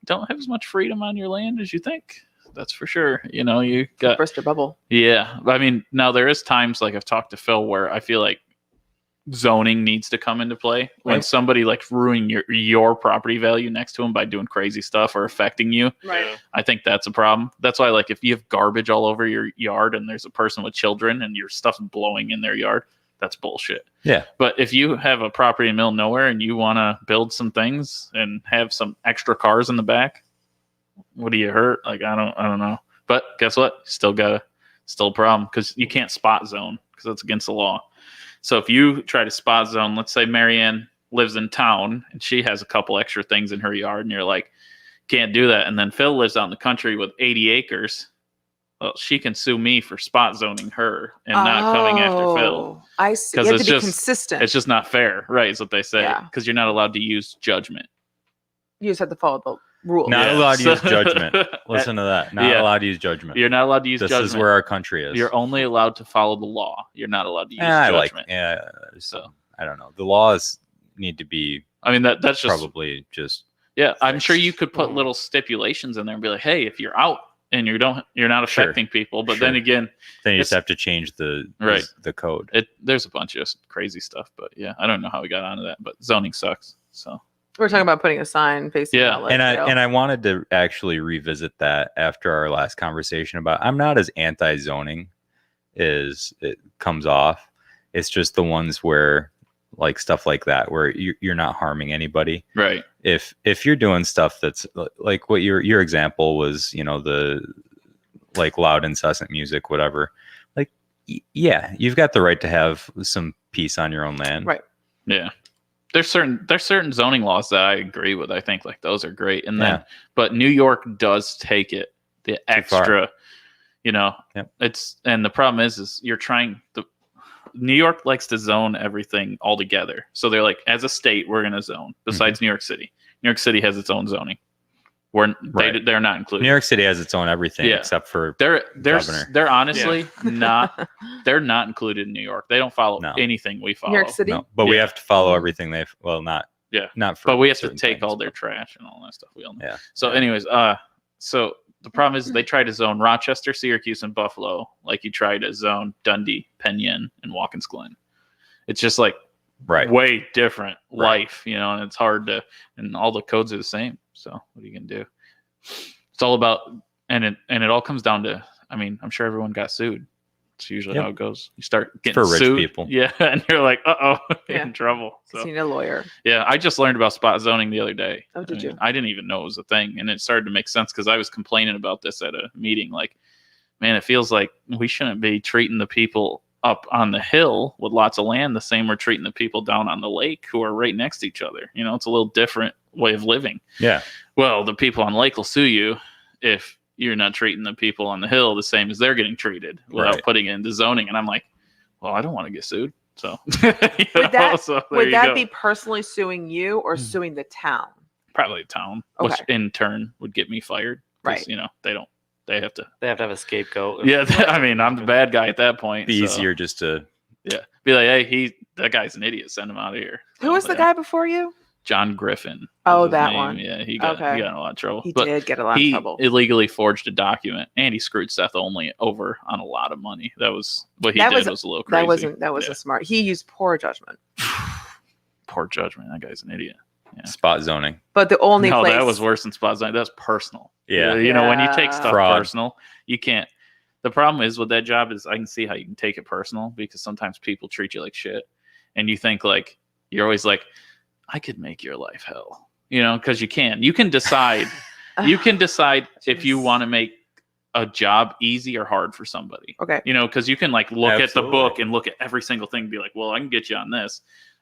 don't have as much freedom on your land as you think. That's for sure. You know, you got Burst your bubble. yeah. I mean, now there is times like I've talked to Phil where I feel like zoning needs to come into play when Right. somebody like ruining your property value next to them by doing crazy stuff or affecting you. Right. Yeah. I think that's a problem. That's why, like, if you have garbage all over your yard and there's a person with children and your stuff's blowing in their yard, that's bullshit. Yeah. But if you have a property in the middle of nowhere and you want to build some things and have some extra cars in the back, what do you hurt? Like, I don't know. But guess what? Still a problem because you can't spot zone because that's against the law. So if you try to spot zone, let's say Marianne lives in town and she has a couple extra things in her yard and you're like, can't do that. And then Phil lives out in the country with 80 acres. Well, she can sue me for spot zoning her and not coming after Phil. Oh, I see. 'Cause You have it's to be just- consistent. It's just not fair, right? Is what they say. Yeah. Because you're not allowed to use judgment. You just have to follow the rules. Not Yeah. allowed to use So- judgment. Listen to that. Not Yeah. allowed to use judgment. You're not allowed to use This judgment. is where our country is. You're only allowed to follow the law. You're not allowed to use I like. judgment. Yeah. So I don't know. The laws need to be I mean that's just probably just. yeah. I'm sure fixed. you could put little stipulations in there and be like, hey, if you're out and you're not Sure. affecting people, but Sure. then again, Then you It's- just have to change the Right. the code. there's a bunch of crazy stuff. But yeah, I don't know how we got onto that. But zoning sucks. So We're talking about putting a sign facing Yeah, the outlet And trail. I wanted to actually revisit that after our last conversation about I'm not as anti-zoning as it comes off. It's just the ones where like stuff like that where you're not harming anybody. right. If you're doing stuff that's like what your example was, you know, the like loud incessant music, whatever. Like yeah, you've got the right to have some peace on your own land. Right. Yeah. There's certain zoning laws that I agree with. I think like those are great. And then Yeah. but New York does take it the extra, you know. Yep. And the problem is you're trying New York likes to zone everything all together. So they're like, as a state, we're going to zone besides New York City. New York City has its own zoning. Right. They're not included. New York City has its own everything Yeah. except for They're governor. honestly not they're not included in New York. They don't follow No. anything we follow. New York City. no, but we Yeah. have to follow everything not Yeah. not for But we have to certain take things, all their but- trash and all that stuff. We all know. Yeah. So, anyways, so the problem is they try to zone Rochester, Syracuse, and Buffalo like you try to zone Dundee, Penn, and Watkins Glen. It's just like right. way different Right. life, you know, and it's hard to, and all the codes are the same. So, what are you gonna do? It's all about, and it all comes down to. I mean, I'm sure everyone got sued. It's usually Yep. how it goes. You start getting For rich sued, people. yeah, and you're like, Yeah. in trouble. So. 'Cause you need a lawyer. Yeah, I just learned about spot zoning the other day. Oh, did you? I didn't even know it was a thing, and it started to make sense because I was complaining about this at a meeting. Like, man, it feels like we shouldn't be treating the people up on the hill with lots of land the same we're treating the people down on the lake who are right next to each other. You know, it's a little different way of living. Yeah. Well, the people on the lake will sue you if you're not treating the people on the hill the same as they're getting treated without Right. putting it into zoning. And I'm like, well, I don't want to get sued. So, Would that, so there would you that go. be personally suing you or suing the town? Probably a town, which Okay. in turn would get me fired. 'Cause, Right. You know, they have to. They have to have a scapegoat. Yeah. I mean, I'm the bad guy at that point. Be so, easier just to Yeah. Be like, hey, that guy's an idiot. Send him out of here. Who was the Yeah. guy before you? John Griffin. Oh, was his that name. one. Yeah. He got Okay. in a lot of trouble. He But did get a lot of he trouble. illegally forged a document and he screwed Seth Only over on a lot of money. That was what he That did was- was a little crazy. That was Yeah. a smart. He used poor judgment. Poor judgment. That guy's an idiot. Yeah. spot zoning. But the only No, place that was worse than spot zoning. That's personal. Yeah. You know, when you take Yeah. stuff Fraud. personal, you can't. The problem is with that job is I can see how you can take it personal because sometimes people treat you like shit, and you think like you're always like, I could make your life hell, you know, because you can. You can decide. You can decide if you Jeez. want to make a job easy or hard for somebody. Okay. You know, because you can like look at the Absolutely. book and look at every single thing and be like, well, I can get you on this.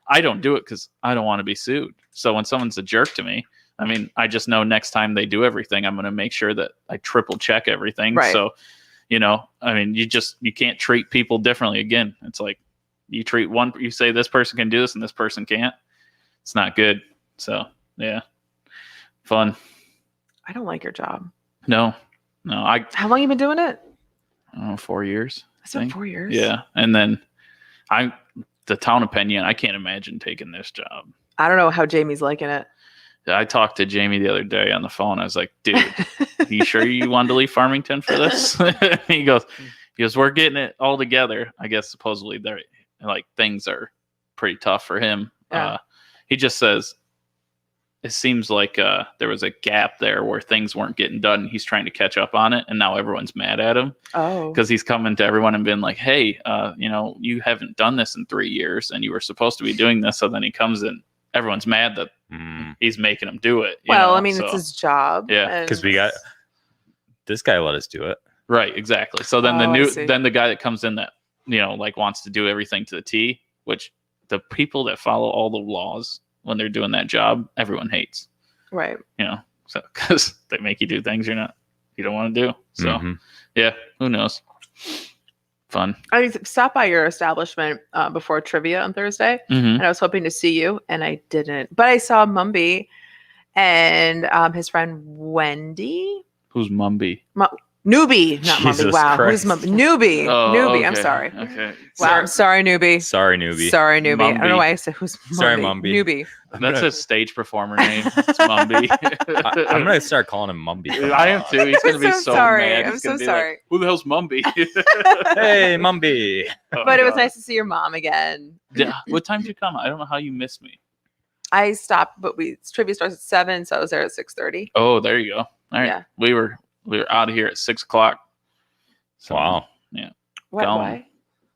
I don't do it because I don't want to be sued. So when someone's a jerk to me, I mean, I just know next time they do everything, I'm going to make sure that I triple check everything. Right. So, I mean, you can't treat people differently. Again, it's like you treat one, you say this person can do this and this person can't. It's not good. So, yeah. Fun. I don't like your job. No. How long you been doing it? I don't know, 4 years. It's been 4 years. Yeah. And then the town opinion, I can't imagine taking this job. I don't know how Jamie's liking it. I talked to Jamie the other day on the phone. I was like, dude, you sure you wanted to leave Farmington for this? he goes, we're getting it all together. I guess supposedly they're like things are pretty tough for him. Yeah. He just says it seems like there was a gap there where things weren't getting done. He's trying to catch up on it, and now everyone's mad at him. Oh, Because he's coming to everyone and been like, hey, you haven't done this in 3 years, and you were supposed to be doing this. So then he comes in, everyone's mad that he's making him do it. Well, I mean, it's his job. Yeah. Because we got this guy let us do it. Right, exactly. So then I see. then the guy that comes in that like wants to do everything to the T, which the people that follow all the laws when they're doing that job, everyone hates. Right. So because they make you do things you don't want to do. So yeah, who knows? Fun. I stopped by your establishment before trivia on Thursday, and I was hoping to see you, and I didn't. But I saw Mumby and his friend Wendy. Who's Mumby? Newbie, not Mumby. Jesus Wow, Christ. who's Mumby? Newbie. Oh, Newbie. okay. I'm sorry. Okay. Wow, I'm sorry, Newbie. Sorry, newbie. Sorry, Newbie. I don't know Mumby. why I said who's Mumby. Sorry, Mumby. Newbie. That's his stage performer name. It's Mumby. I'm gonna start calling him Mumby. I am too. He's gonna be I'm so sorry. mad. I'm He's so gonna be sorry. Like, who the hell's Mumby? Hey, Mumby. Oh, But it was God. nice to see your mom again. Yeah. What time did you come? I don't know how you missed me. I stopped, but trivia starts at 7, so I was there at 6:30. Oh, there you go. All right. Yeah. We were out of here at 6:00. So, Wow. Yeah. Why? Gone. Why?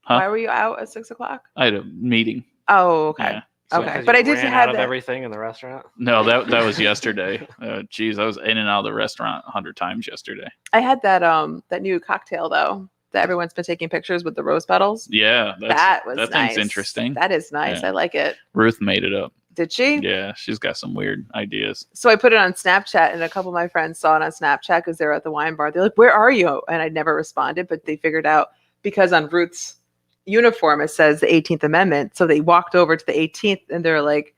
Huh? Why were you out at 6 o'clock? I had a meeting. Oh, okay. Yeah. Okay. Because But you I did ran have out of that. everything in the restaurant. No, that was yesterday. Geez, I was in and out of the restaurant 100 times yesterday. I had that new cocktail though that everyone's been taking pictures with the rose petals. Yeah. That was that nice. thing's interesting. That is nice. Yeah. I like it. Ruth made it up. Did she? Yeah, she's got some weird ideas. So I put it on Snapchat, and a couple of my friends saw it on Snapchat because they were at the wine bar. They're like, "Where are you?" And I never responded, but they figured out because on Ruth's uniform it says the 18th Amendment. So they walked over to the 18th, and they're like,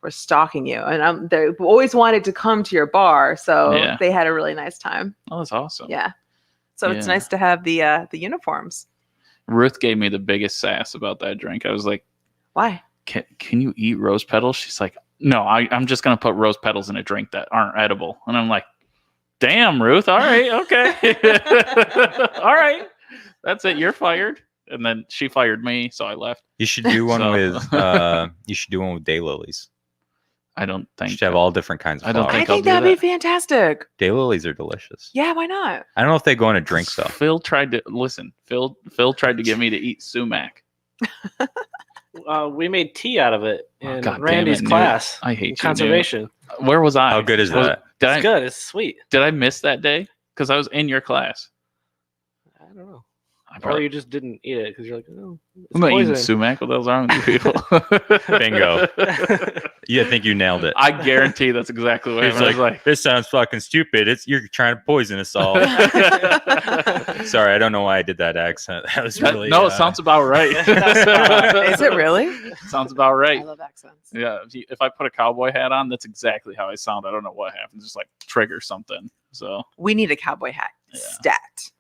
"We're stalking you." And they always wanted to come to your bar, so Yeah. they had a really nice time. Oh, that's awesome. Yeah. So it's Yeah. nice to have the uniforms. Ruth gave me the biggest sass about that drink. I was like, Why? can you eat rose petals? She's like, no, I'm just going to put rose petals in a drink that aren't edible. And I'm like, damn, Ruth. All right. Okay. All right. That's it. You're fired. And then she fired me. So I left. You should do one So- with you should do one with daylilies. I don't You think should have all different kinds of I don't flowers. I think I'll think do that'd be that. fantastic. Daylilies are delicious. Yeah, why not? I don't know if they go in a drink though. Phil tried to listen. Phil tried to get me to eat sumac. We made tea out of it Oh, in God damn Randy's it, Newt. class. I in hate you, conservation. Where was I? How good is Was- that? Did It's I good. It's sweet. did I miss that day? Because I was in your class. I don't know. I Or probably you just didn't eat it because you're like, oh, it's I'm not eating poison. sumac. What the hell's wrong with you people? Bingo. Yeah, I think you nailed it. I guarantee that's exactly what It's I was like. this sounds fucking stupid. You're trying to poison us all. Sorry, I don't know why I did that accent. That was really No, it sounds about right. Is it really? Sounds about I right. love accents. Yeah, if I put a cowboy hat on, that's exactly how I sound. I don't know what happens. Just like trigger something. So We need a cowboy hat. Yeah. Stat.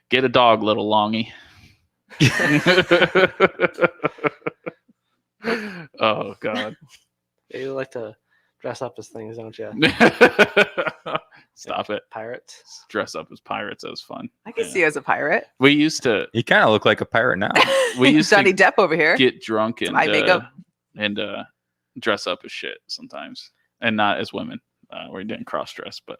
get a dog, little longy. Oh God. You like to dress up as things, don't you? Stop it. Pirates. Dress up as pirates. That was fun. I can Yeah. see you as a pirate. We used to You kind of look like a pirate now. We used to Johnny Depp over here. get drunk and eye makeup. dress up as shit sometimes, and not as women. We didn't cross dress, but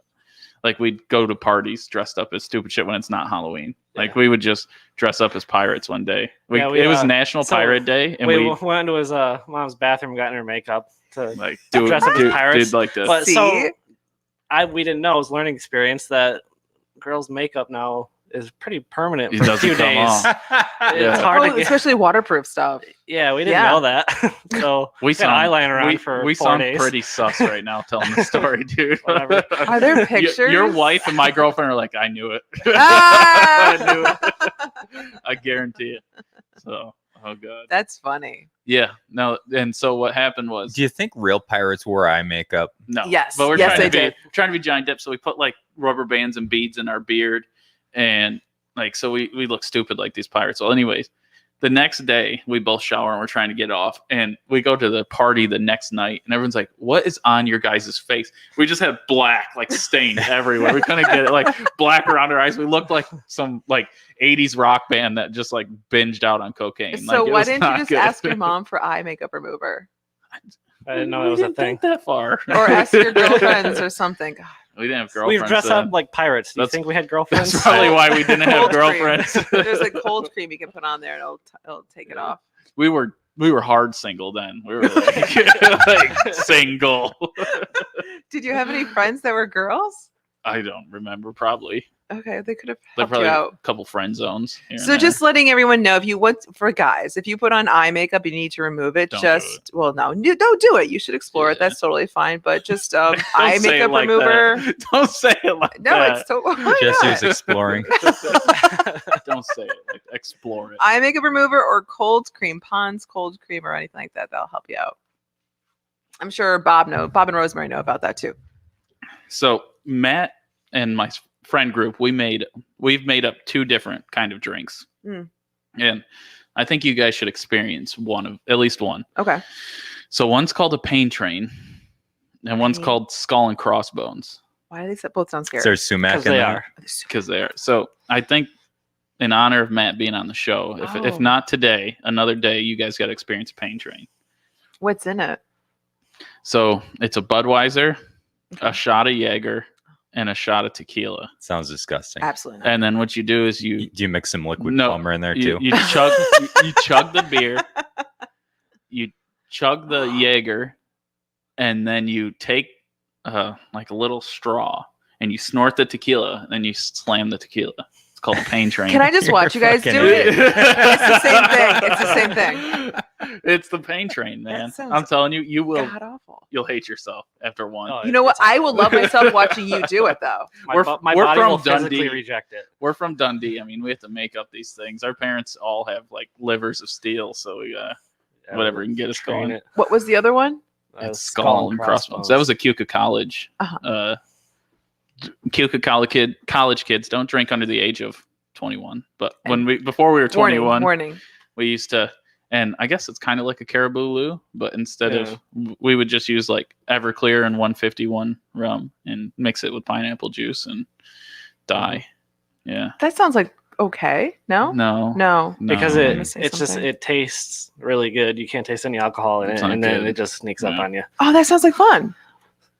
like we'd go to parties dressed up as stupid shit when it's not Halloween. Like Yeah. we would just dress up as pirates one day. Yeah, It was National so Pirate Day, and we we went into his mom's bathroom, got in her makeup to like do dress up as did pirates. like this. But See? so we didn't know, it was a learning experience that girls' makeup now is pretty permanent It for a doesn't few come days. off. It's Yeah. hard to Oh, get. especially waterproof stuff. Yeah, we didn't Yeah. know that. So we had eyeliner on for we 4 sound days. pretty sus right now telling the story, dude. Whatever. Are there Your pictures? wife and my girlfriend are like, I knew it. Ah! I knew it. I guarantee it. So, oh god. That's funny. Yeah. No. And so what happened was, Do you think real pirates wore eye makeup? no. Yes. But we're Yes, trying they to be did. trying to be giant dips. So we put like rubber bands and beads in our beard, and like so we look stupid like these pirates. Well, anyways, the next day we both shower and we're trying to get off, and we go to the party the next night, and everyone's like, "What is on your guys' face?" We just had black like stains everywhere. We couldn't get it, like black around our eyes. We looked like some like 80s rock band that just like binged out on cocaine. So Like, it why was didn't you not just good. ask your mom for eye makeup remover? I didn't know We it was a didn't thing. think that far. Or ask your girlfriends or something? God. We didn't have We girlfriends. dressed then. up like pirates. Do you That's- think we had girlfriends? That's probably why we didn't have Cold cream. girlfriends. There's a cold cream you can put on there and it'll take it off. we were hard single then. We were like, like single. Did you have any friends that were girls? I don't remember. Probably Okay, they could have there helped you probably a out. couple friend zones. Here So and just letting everyone know, if you want, for guys, if you put on eye makeup, you need to remove it. Don't do Just well, no, don't do it. You should explore it. Yeah. That's totally fine. But just there. eye Don't say makeup it like remover. that. Don't say it like No, that. it's totally why Jesse was not? exploring. Don't say it. Like explore it. Eye makeup remover or cold cream, Pond's cold cream or anything like that. That'll help you out. I'm sure Bob and Rosemary know about that too. So Matt and my friend group, we've made up 2 different kind of drinks, and I think you guys should experience at least one. Okay. So one's called a pain train, and one's Pain. called skull and crossbones, Why do they both sound scary? Is there sumac Because in they there? are. because they are. So I think in honor of Matt being on the show, if Oh. not today, another day, you guys got to experience a pain train. What's in it? So it's a Budweiser, Okay. a shot of Jaeger, and a shot of tequila. Sounds disgusting. Absolutely not. And then what you do is Do you mix some liquid No, plumber in there you, too? you chug you chug the beer, you chug the Jaeger, and then you take like a little straw and you snort the tequila, and then you slam the tequila. It's called a pain train. Can I just You're watch you guys do fucking it? idiot. It's the same thing. It's the same thing. It's the pain train, man. sounds I'm telling you, God awful. you'll hate yourself after one. Oh, You know what? it's I will love myself watching you do it though. My, We're- bo- my we're body from will physically Dundee. reject it. We're from Dundee. I mean, we have to make up these things. Our parents all have like livers of steel, so we whatever can get us Train going. it. What was the other one? It's skull and crossbones. That was a Keuka College. Uh-huh. Keuka college kids don't drink under the age of 21. But before we were 21, Warning. we used to, and I guess it's kind of like a Caribou Lou, but instead of, we would just use like Everclear and 151 rum and mix it with pineapple juice and die. Yeah. That sounds like okay. No? No. No. because no. I'm it gonna say it's just something. it tastes really good. You can't taste any alcohol in It's it, not and then good. it just sneaks up Yeah. on you. Oh, that sounds like fun.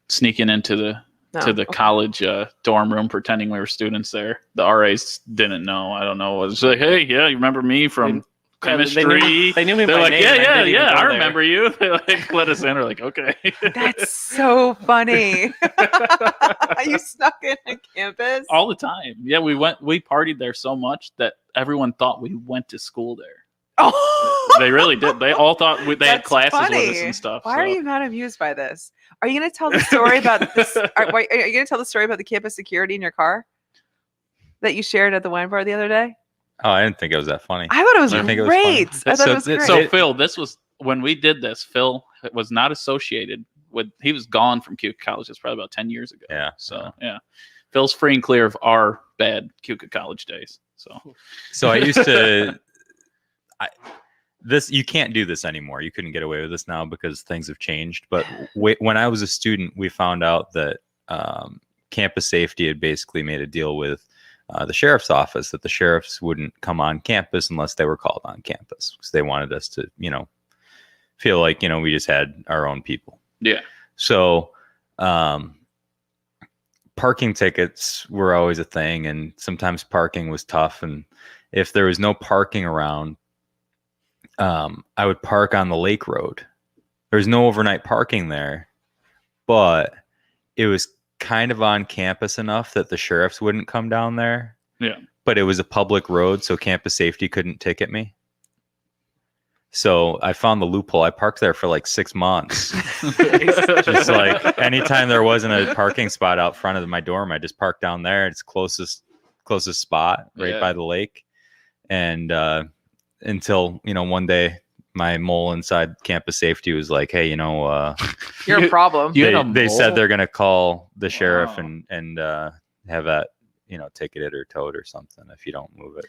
Sneaking into the No. to the Okay. college dorm room pretending we were students there. The RAs didn't know. I don't know. It was like, hey, yeah, you remember me from chemistry? They knew me They're by like, name. yeah, and I yeah, didn't even yeah, go I there. remember you. They like let us in. We're like, okay. That's so funny. You snuck in on campus? All the time. Yeah, we partied there so much that everyone thought we went to school there. Oh. They really did. They all thought they had That's classes with us funny. and stuff. Why are so. you not amused by this? Are you going to tell the story about this? Are you going to tell the story about the campus security in your car that you shared at the wine bar the other day? Oh, I didn't think it was that funny. I thought it was I think it was funny. great. I thought So it was th- great. So Phil, this was when we did this. Phil was not associated with. He was gone from Keuka College. It's probably about 10 years ago. Yeah. So yeah, Phil's free and clear of our bad Keuka College days. So I used to. You can't do this anymore. You couldn't get away with this now because things have changed. But when I was a student, we found out that campus safety had basically made a deal with the sheriff's office that the sheriffs wouldn't come on campus unless they were called on campus because they wanted us to, feel like, we just had our own people. yeah, So parking tickets were always a thing, and sometimes parking was tough. And if there was no parking around, I would park on the lake road. There's no overnight parking there, but it was kind of on campus enough that the sheriffs wouldn't come down there. Yeah. but it was a public road, so campus safety couldn't ticket me. So I found the loophole. I parked there for like 6 months. Just like anytime there wasn't a parking spot out front of my dorm, I just parked down there. It's closest spot right by the lake. And until, one day my mole inside campus safety was like, hey, You're a problem. they said they're going to call the sheriff and have that, ticketed or towed or something if you don't move it.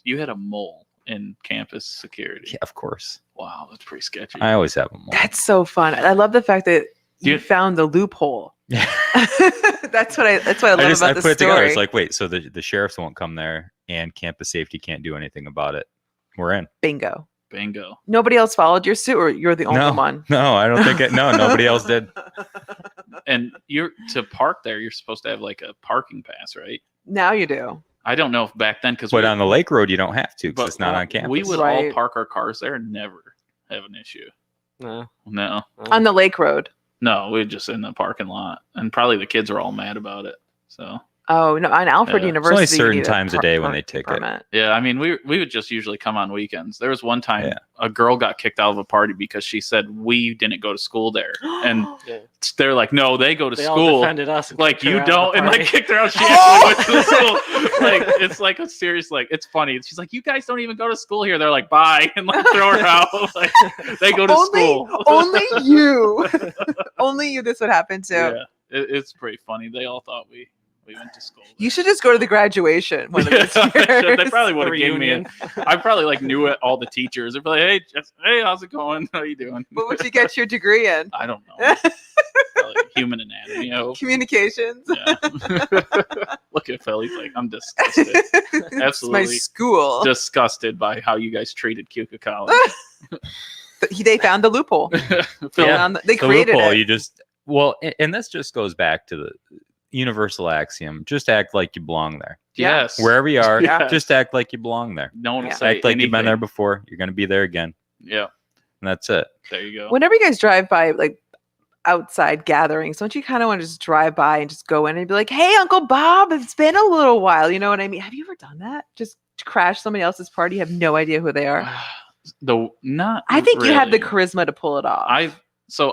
You had a mole in campus security. Yeah, of course. Wow, that's pretty sketchy. I always have a mole. That's so fun. I love the fact that you found the loophole. Yeah. That's what I love about the put it story. together. It's like, wait, so the sheriffs won't come there and campus safety can't do anything about it. We're in. Bingo. Nobody else followed your suit, or you're the only one? No, I don't think it. No, nobody else did. And to park there, you're supposed to have like a parking pass, right? Now you do. I don't know if back then, but on the lake road you don't have to because it's not on campus. We would all park our cars there and never have an issue. No. On the lake road. No, we were just in the parking lot, and probably the kids were all mad about it. So. Oh no! On Alfred University, it's only certain times a day when they ticket. Yeah, I mean, we would just usually come on weekends. There was one time a girl got kicked out of a party because she said we didn't go to school there, and they're like, "No, they go to school." All defended us, like you don't, and like kicked her out. She actually went to the school. Like it's like a serious, like it's funny. She's like, "You guys don't even go to school here." They're like, "Bye," and like throw her out. Like they go to school. Only you. Only you. This would happen to. Yeah, it's pretty funny. They all thought we went to school. You should just go to the graduation one of these years. They probably would have given me I probably like knew it, all the teachers. They'd be like, hey, how's it going? How you doing? What would you get your degree in? I don't know. Probably human anatomy. Communications. Yeah. Look at Phil. He's like, I'm disgusted. Absolutely. My school. Disgusted by how you guys treated Keuka College. They found the loophole. They created it. And this just goes back to the universal axiom: just act like you belong there. Yes. Wherever you are, just act like you belong there. No one will say act like anything. you've been there before. You're going to be there again. Yeah. And that's it. There you go. Whenever you guys drive by like outside gatherings, don't you kind of want to just drive by and just go in and be like, "Hey, Uncle Bob, it's been a little while." You know what I mean? Have you ever done that? Just crash somebody else's party, you have no idea who they are. I think you have the charisma to pull it off.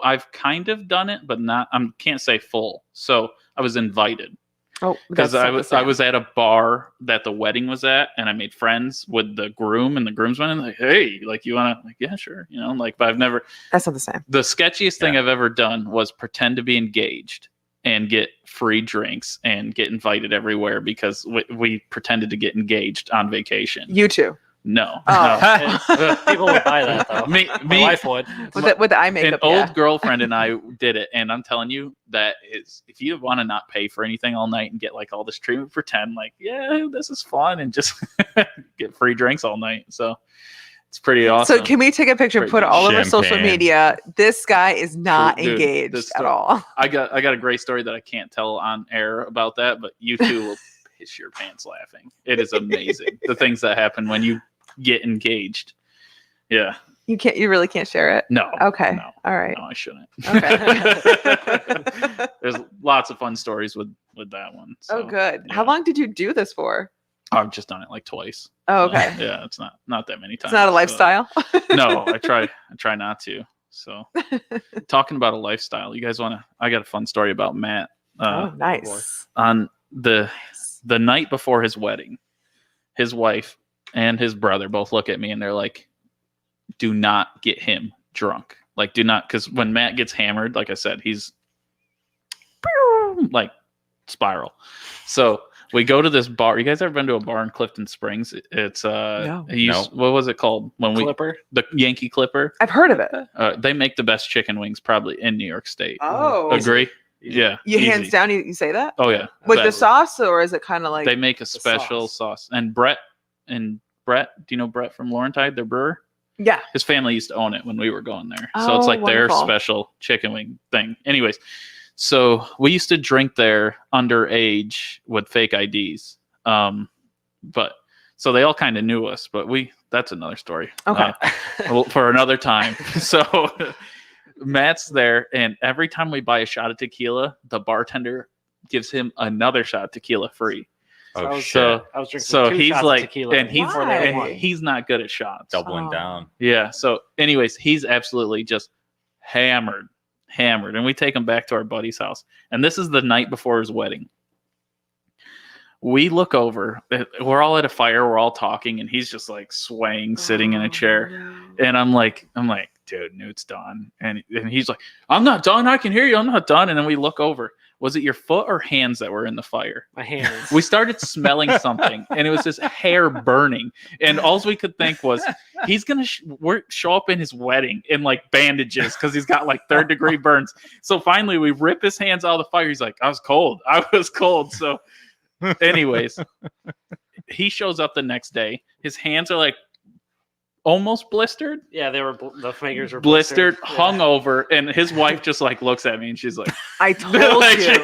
I've kind of done it, but not. I can't say full. So I was invited. Oh, because I was at a bar that the wedding was at, and I made friends with the groom and the groomsmen. And like, hey, like you want to? Like, yeah, sure. But I've never. That's not the same. The sketchiest thing I've ever done was pretend to be engaged and get free drinks and get invited everywhere because we pretended to get engaged on vacation. You too. No. People would buy that though. My wife would. With the eye makeup. An old girlfriend and I did it, and I'm telling you that is, if you want to not pay for anything all night and get like all this treatment, pretend like, yeah, this is fun, and just get free drinks all night. So it's pretty awesome. So can we take a picture, put it all over social media? This guy is not engaged at all. I got a great story that I can't tell on air about that, but you two will piss your pants laughing. It is amazing the things that happen when you get engaged. Yeah. You really can't share it? No. Okay. No. All right. No, I shouldn't. Okay. There's lots of fun stories with that one. So, oh, good. Yeah. How long did you do this for? I've just done it like twice. Oh, okay. Yeah, it's not that many times. It's not a lifestyle. No, I try not to. So talking about a lifestyle, you guys I got a fun story about Matt. Oh, nice. On the night before his wedding, his wife and his brother both look at me and they're like, do not get him drunk. Like, do not, because when Matt gets hammered, like I said, he's like spiral. So we go to this bar. You guys ever been to a bar in Clifton Springs? It's no. What was it called? Clipper? The Yankee Clipper. I've heard of it. They make the best chicken wings probably in New York State. Oh. Agree? Yeah. You hands down, you say that? Oh yeah. With the sauce, or is it kind of like they make a special sauce? And Brett, do you know Brett from Laurentide, their brewer? Yeah. His family used to own it when we were going there. So it's like wonderful. their special chicken wing thing. Anyways, so we used to drink there underage with fake IDs. But so they all kind of knew us, but that's another story. Okay. For another time. So Matt's there, and every time we buy a shot of tequila, the bartender gives him another shot of tequila free. Oh, I was, shit. I was drinking So 2 he's shots like, of tequila and he's before they Why? won. he's not good at shots. Doubling Oh. down. Yeah. So, anyways, he's absolutely just hammered, and we take him back to our buddy's house. And this is the night before his wedding. We look over. We're all at a fire. We're all talking, and he's just like swaying, sitting in a chair. And I'm like, dude, Newt's done. And he's like, I'm not done. I can hear you. I'm not done. And then we look over. Was it your foot or hands that were in the fire? My hands. We started smelling something, and it was his hair burning. And all we could think was, he's gonna show up in his wedding in like bandages because he's got like 3rd-degree burns. So finally, we rip his hands out of the fire. He's like, I was cold. So, anyways, he shows up the next day. His hands are like almost blistered. Yeah, they were the fingers were Blistered, Yeah. hungover, and his wife just like looks at me and she's like, I told like, you.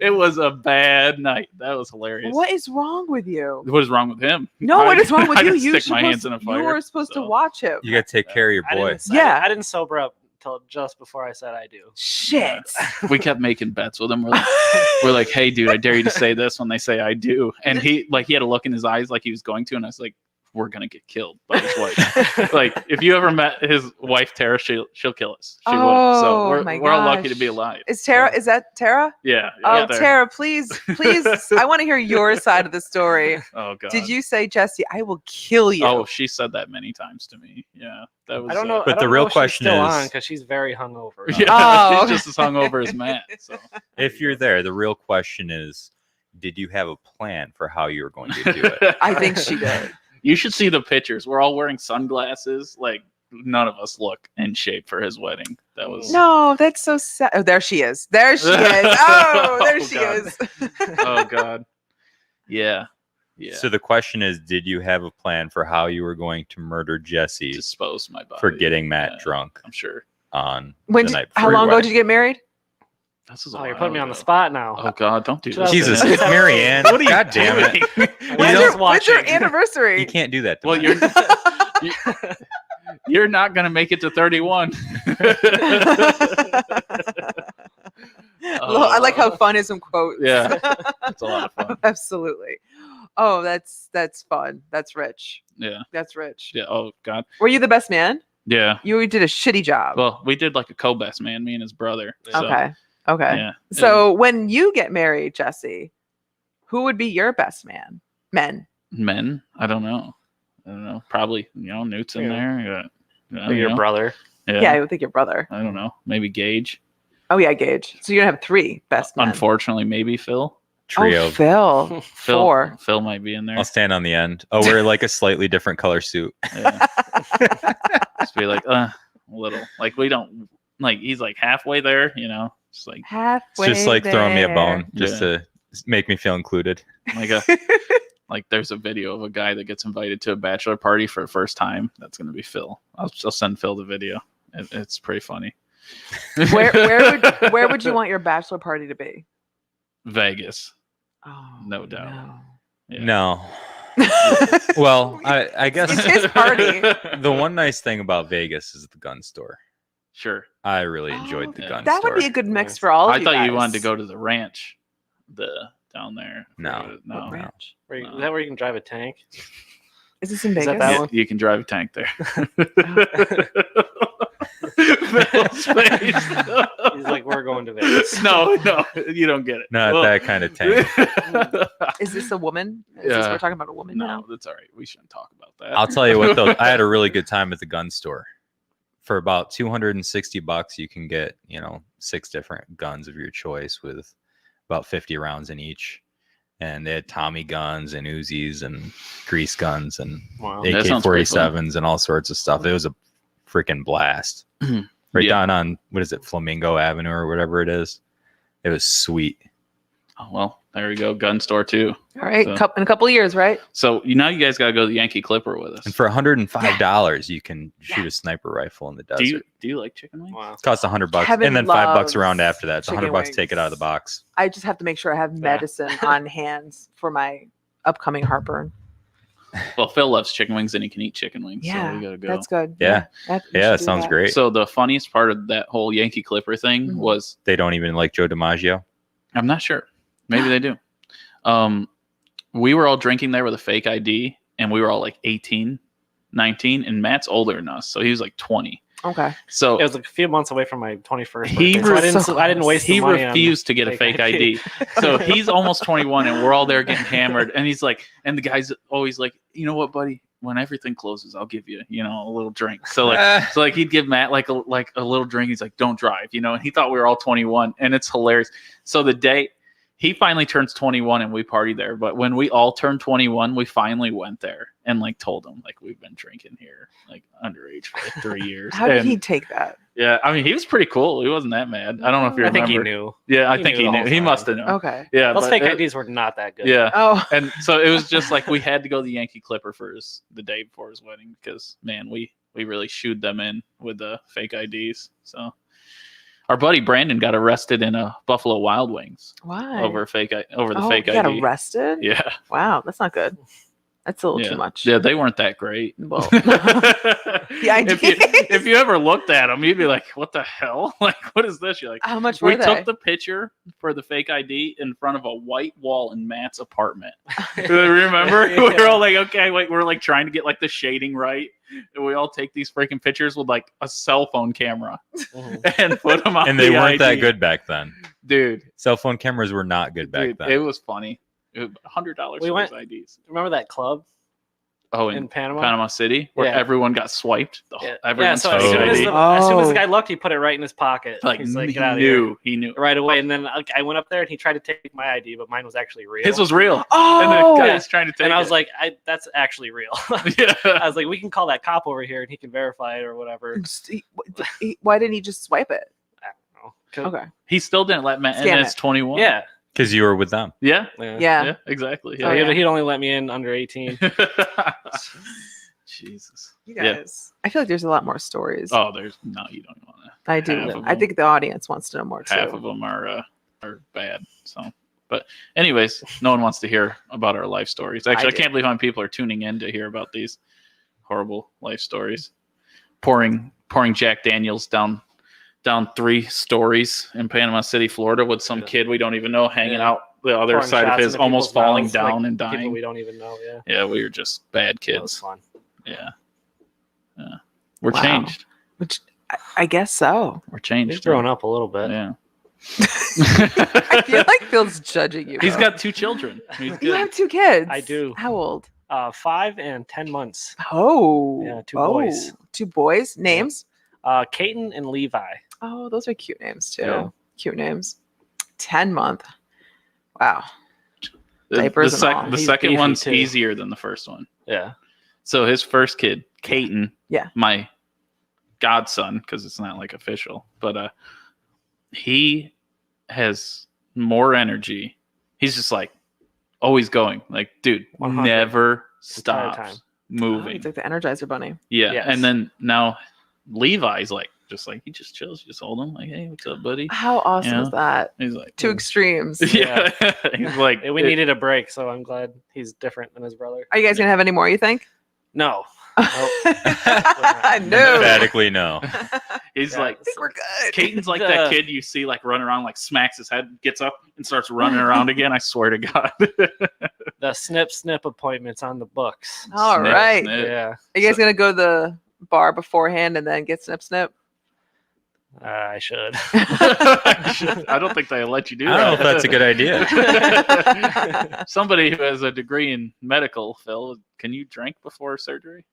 it was a bad night. That was hilarious. What is wrong with you? What is wrong with him? No, what is wrong with I you? didn't You stick my hands in a fire. You were supposed to so. watch him. You got to take care of your boy. Yeah. I didn't sober up till just before I said I do. Shit. We kept making bets with him. We're like, hey, dude, I dare you to say this when they say I do. And he had a look in his eyes like he was going to, and I was like, we're gonna get killed by his wife. Like, if you ever met his wife Tara, she'll kill us. She would. So we're all lucky to be alive. Is Tara? Is that Tara? Yeah. Oh, Tara, please, I want to hear your side of the story. Oh God. Did you say, Jesse, I will kill you? Oh, she said that many times to me. Yeah, that was. I don't know. But I the don't real know if she's question still is- on because she's very hungover. Yeah, Oh. she's just as hungover as Matt. So. If you're there, the real question is, did you have a plan for how you were going to do it? I think she did. You should see the pictures. We're all wearing sunglasses. Like, none of us look in shape for his wedding. That was No, that's so sad. Oh, there she is. There she is. Oh, there Oh, she God. is. Oh God. Yeah. Yeah. So the question is, did you have a plan for how you were going to murder Jesse Dispose my body for getting Matt Yeah, drunk I'm sure. on When the did- night how before your long ago wedding? did you get married? This is a Oh, you're while putting me on the ago. spot now. Oh God, don't do this. Jesus, to me. it's Marianne. What are you God damn it. doing? When's don't- when's your watching. anniversary? You can't do that to Well, me. you're not gonna make it to 31. I like how fun is some quotes. Yeah, it's a lot of fun. Absolutely. Oh, that's fun. That's rich. Yeah, That's rich. yeah. Oh God. Were you the best man? Yeah. You did a shitty job. Well, we did like a co-best man, me and his brother. So, okay. Okay. Yeah. So when you get married, Jesse, who would be your best man? Men. Men, I don't know. Probably, Newt's in Yeah. there. Yeah, Or your brother. Yeah, I would think your brother. I don't know. Maybe Gage. Oh yeah, Gage. So you're gonna have 3 best men. Unfortunately, maybe Phil. Trio. Oh, Phil. Phil 4. Phil might be in there. I'll stand on the end. Oh, we're like a slightly different color suit. Yeah. Just be like, a little. Like, we don't, like, he's like halfway there, just like Halfway. It's just like throwing me a there. bone just Yeah. to make me feel included. like there's a video of a guy that gets invited to a bachelor party for the first time. That's going to be Phil. I'll send Phil the video. It's pretty funny. Where would you want your bachelor party to be? Vegas. Oh, No doubt. no. Yeah. No. Well, I guess It's his party. the one nice thing about Vegas is the gun store. Sure. I really enjoyed the yeah. gun That store. would be a good mix for all of I you thought guys. you wanted to go to the ranch, down there. No. No. What ranch? Is that where you can drive a tank? Is this in Is Vegas? that that Yeah, one? you can drive a tank there. Phil's face. He's like, we're going to Vegas. no, you don't get it. Not Well- that kind of tank. Is this a woman? Yeah. We're talking about a woman No, now. that's all right. We shouldn't talk about that. I'll tell you what though, I had a really good time at the gun store. For about $260, you can get, 6 different guns of your choice with about 50 rounds in each. And they had Tommy guns and Uzis and grease guns and Wow. That sounds pretty fun. AK-47s and all sorts of stuff. It was a freaking blast. Right Yeah. down on, what is it, Flamingo Avenue or whatever it is. It was sweet. Oh, well, there we go. Gun store too. All right, So- in a couple of years, right? So you guys got to go to the Yankee Clipper with us. And for $105, you can shoot a sniper rifle in the desert. do you like chicken wings? Wow. It costs $100 Kevin and then $5 loves around after that. It's chicken $100 take it out of the wings. box. I just have to make sure I have medicine on hand for my upcoming heartburn. Well, Phil loves chicken wings and he can eat chicken wings. Yeah, so we gotta go. that's good. Yeah. we Yeah, should that do sounds great. So the funniest part of that whole Yankee Clipper thing Mhm. was They don't even like Joe DiMaggio. I'm not sure. Maybe they do. We were all drinking there with a fake ID, and we were all like 18, 19, and Matt's older than us, so he was like 20. Okay. So It was like a few months away from my 21st He birthday, was so I didn't waste the he money refused to get a fake ID. So he's almost 21, and we're all there getting hammered. And he's like, and the guy's always like, you know what, buddy? When everything closes, I'll give you, a little drink. So like he'd give Matt like a little drink. He's like, don't drive, and he thought we were all 21, and it's hilarious. So the day he finally turns 21 and we party there. But when we all turned 21, we finally went there and like told him like we've been drinking here like underage for like 3 years. How did he take that? Yeah, I mean, he was pretty cool. He wasn't that mad. I don't know if you I remember. think he knew. Yeah, I think he the knew. whole He time. must have known. Okay. Yeah, Those but fake IDs were not that good. Yeah. Oh. And so it was just like we had to go to the Yankee Clipper for the day before his wedding because, man, we really shooed them in with the fake IDs. So our buddy Brandon got arrested in a Buffalo Wild Wings Why? over the fake he ID. got arrested? Yeah. Wow, that's not good. That's a little Yeah. too much. Yeah, they weren't that great. Well, if you ever looked at them, you'd be like, "What the hell? Like, what is this?" You're like, how much were "We they? took the picture for the fake ID in front of a white wall in Matt's apartment." Remember? Yeah. We were all like, "Okay, wait." We're like trying to get like the shading right, and we all take these freaking pictures with like a cell phone camera Mhm. and put them on. And they the weren't that ID. good back then. dude. Cell phone cameras were not good back Dude, then. it was funny. $100 We for went- those IDs. Remember that club Oh, in in Panama? Panama City, where Yeah. everyone got swiped. Yeah. Everyone's So Oh. as soon as, ID. the guy looked, he put it right in his pocket. Like He's like, he get out of here. knew, he knew. Right away. And then I went up there and he tried to take my ID, but mine was actually real. His was real. Oh, And the Yeah. guy's trying to take and I was it. like, that's actually real. yeah. I was like, we can call that cop over here and he can verify it or whatever. why didn't he just swipe it? I don't know. Okay. He still didn't let Matt in Scan as it. 21. Yeah. Because you were with them. Yeah. Yeah. Yeah. Exactly. So Yeah. he'd only let me in under 18. Jesus. You Yeah. guys. I feel like there's a lot more stories. Oh, there's no, you don't want to. I do. half of I think the audience wants to know more too. Half of them are bad. So, but anyways, no one wants to hear about our life stories. Actually, I do. can't believe how many people are tuning in to hear about these horrible life stories. Pouring Jack Daniels down 3 stories in Panama City, Florida, with some Yeah. kid we don't even know hanging Yeah. out the other Pouring side of shots his, into almost people's falling mouths, down like and People dying. we don't even know. Yeah. Yeah, we were just bad That was kids. fun. Yeah. We're Wow. changed. Which I guess so. We're changed. He's grown up a little bit. Yeah. I feel like Phil's judging you. He's bro. got 2 children. He's You good. have 2 kids. I do. How old? 5 and 10 months. Oh. Yeah, 2 boys. 2 boys. Names? Kaiten and Levi. Oh, those are cute names too. Yeah. Cute names. 10-month. Wow. The Diapers and all. the He's second beefy, one's too. easier than the first one. Yeah. So his first kid, Caton, Yeah. my godson, because it's not like official, but he has more energy. He's just like always going. Like, dude, 100 never entire stops time. moving. It's like the Energizer Bunny. Yeah. Yes. And then now Levi's like, he just chills. You just hold him like, hey, what's up, buddy? How awesome Yeah. is that? He's like, 2 extremes. yeah. He's like, We needed a break, so I'm glad he's different than his brother. Are you guys gonna have any more? You think? No. no. Emphatically, no. he's Yeah. like, I think we're good. Caton's like that kid you see like running around, like smacks his head, gets up and starts running around again. I swear to God. The snip appointments on the books. All Snip, right. snip. Yeah. Are you guys gonna go to the bar beforehand and then get snip? I should. I don't think they'll let you do I don't know if that. that's a good idea. Somebody who has a degree in medical, Phil, can you drink before surgery?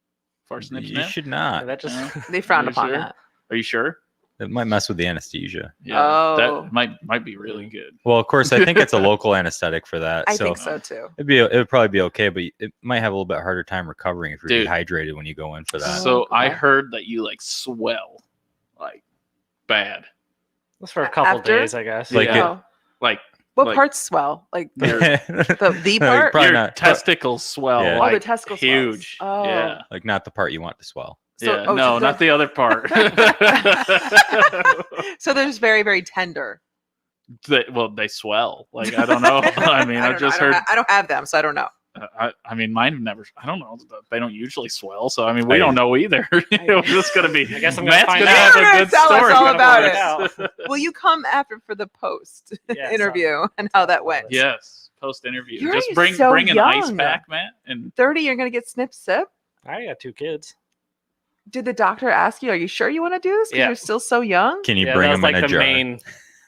Before snip You snip? should not. That just Yeah. They frown Are you upon sure? that. Are you sure? It might mess with the anesthesia. Yeah. Oh. That might be really good. Well, of course, I think it's a local anesthetic for that. I so think so too. it would probably be okay, but it might have a little bit harder time recovering if you're Dude. dehydrated when you go in for that. So I okay. heard that you like swell like bad. that's for a couple After? days, I guess. Like Yeah. Oh. Like What like- parts swell? Like the the part? Probably your not. testicles swell Yeah. Oh, like the testicle swells. huge. Oh. Yeah. Like not the part you want to swell. So- Yeah. oh, No, so not the other part. So they're just very, very tender. Well, they swell. Like I don't know. I mean, I don't just know. heard. I don't have them, so I don't know. I mean, mine never. I don't know. They don't usually swell, so I mean, we don't know either. It's just gonna be. I guess I'm Matt's gonna gonna find have out. a good Tell us story. all Gonna about find it. out. Will you come after for the post Yeah, interview and how that went? Yes, post interview. You're Just bring so an ice young. pack, Matt, and 30, you're gonna get snip sip. I already got 2 kids. Did the doctor ask you, are you sure you want to do this? Because Yeah. you're still so young. Can you Yeah, bring that was them in like a the jar?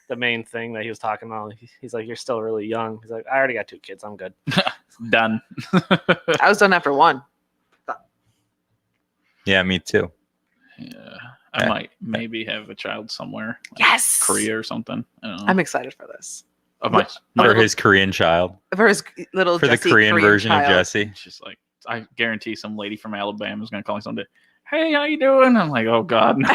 the main thing that he was talking about. He's like, you're still really young. He's like, I already got 2 kids. I'm good. done. I was done after one. Yeah, me too. Yeah, I might maybe have a child somewhere. Like Yes. Korea or something. I don't know. I'm excited for this. my For his Korean child. For his little For the Jesse Korean version child. of Jesse. It's just like I guarantee some lady from Alabama is gonna call me someday. Hey, how you doing? I'm like, oh God, no.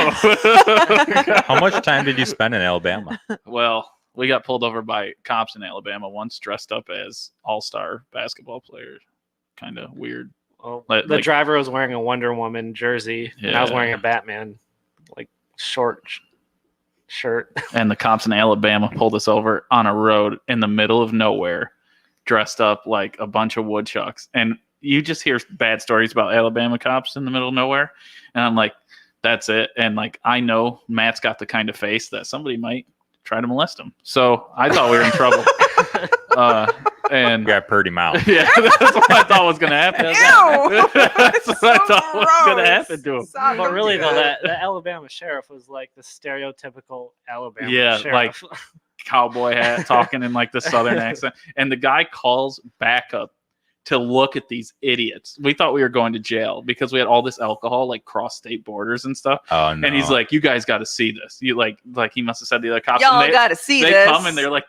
How much time did you spend in Alabama? Well, we got pulled over by cops in Alabama once, dressed up as all-star basketball players. Kind of weird. Well, Like- the driver was wearing a Wonder Woman jersey, and I was Yeah. wearing a Batman, like short shirt. And the cops in Alabama pulled us over on a road in the middle of nowhere, dressed up like a bunch of woodchucks. And you just hear bad stories about Alabama cops in the middle of nowhere. And I'm like, that's it. And like, I know Matt's got the kind of face that somebody might try to molest him. So I thought we were in trouble. And You got Purdy mouth. yeah, that's what I thought was going to happen. Ew. That's what I thought was going to happen to him. Stop, But don't really, do though, that. that Alabama sheriff was like the stereotypical Alabama Yeah, sheriff. Cowboy hat, talking in like the southern accent. And the guy calls back up to look at these idiots. We thought we were going to jail because we had all this alcohol like cross state borders and stuff. Oh no. And he's like, "You guys got to see this." You like he must have said to the other cops. Y'all and got to see they this. come and they're like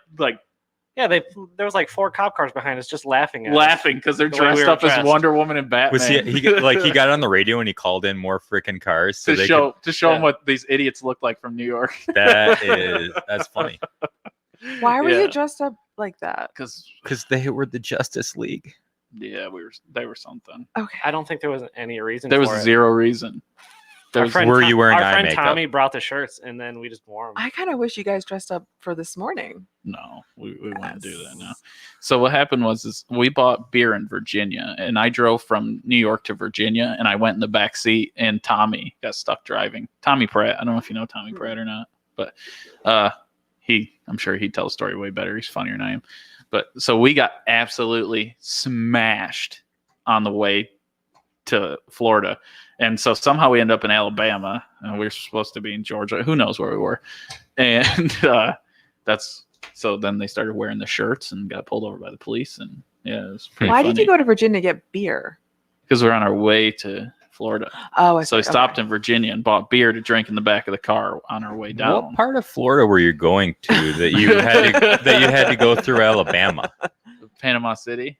yeah, there was like 4 cop cars behind us just laughing at us. laughing because they're The way we dressed were up as dressed. Wonder Woman and Batman. was he got on the radio and he called in more freaking cars so to they show them yeah. what these idiots look like from New York. that's funny. Why were Yeah. you dressed up like that? Because they were the Justice League. Yeah, they were something. Okay. I don't think there was any reason There was for it. zero reason. Our There's friend Were you wearing our eye friend makeup? Tommy brought the shirts, and then we just wore them. I kind of wish you guys dressed up for this morning. No, we wouldn't do that now. So what happened was we bought beer in Virginia, and I drove from New York to Virginia, and I went in the back seat, and Tommy got stuck driving. Tommy Pratt. I don't know if you know Tommy Pratt or not, but I'm sure he'd tell a story way better. He's funnier than I am. But so we got absolutely smashed on the way to Florida. And so somehow we end up in Alabama, and we were supposed to be in Georgia. Who knows where we were? And so then they started wearing the shirts and got pulled over by the police. And yeah, it was pretty Why funny. did you go to Virginia to get beer? Because we're on our way to Florida. Oh, I So we see. stopped Okay. in Virginia and bought beer to drink in the back of the car on our way down. What part of Florida were you going to that you had to go through Alabama? Panama City.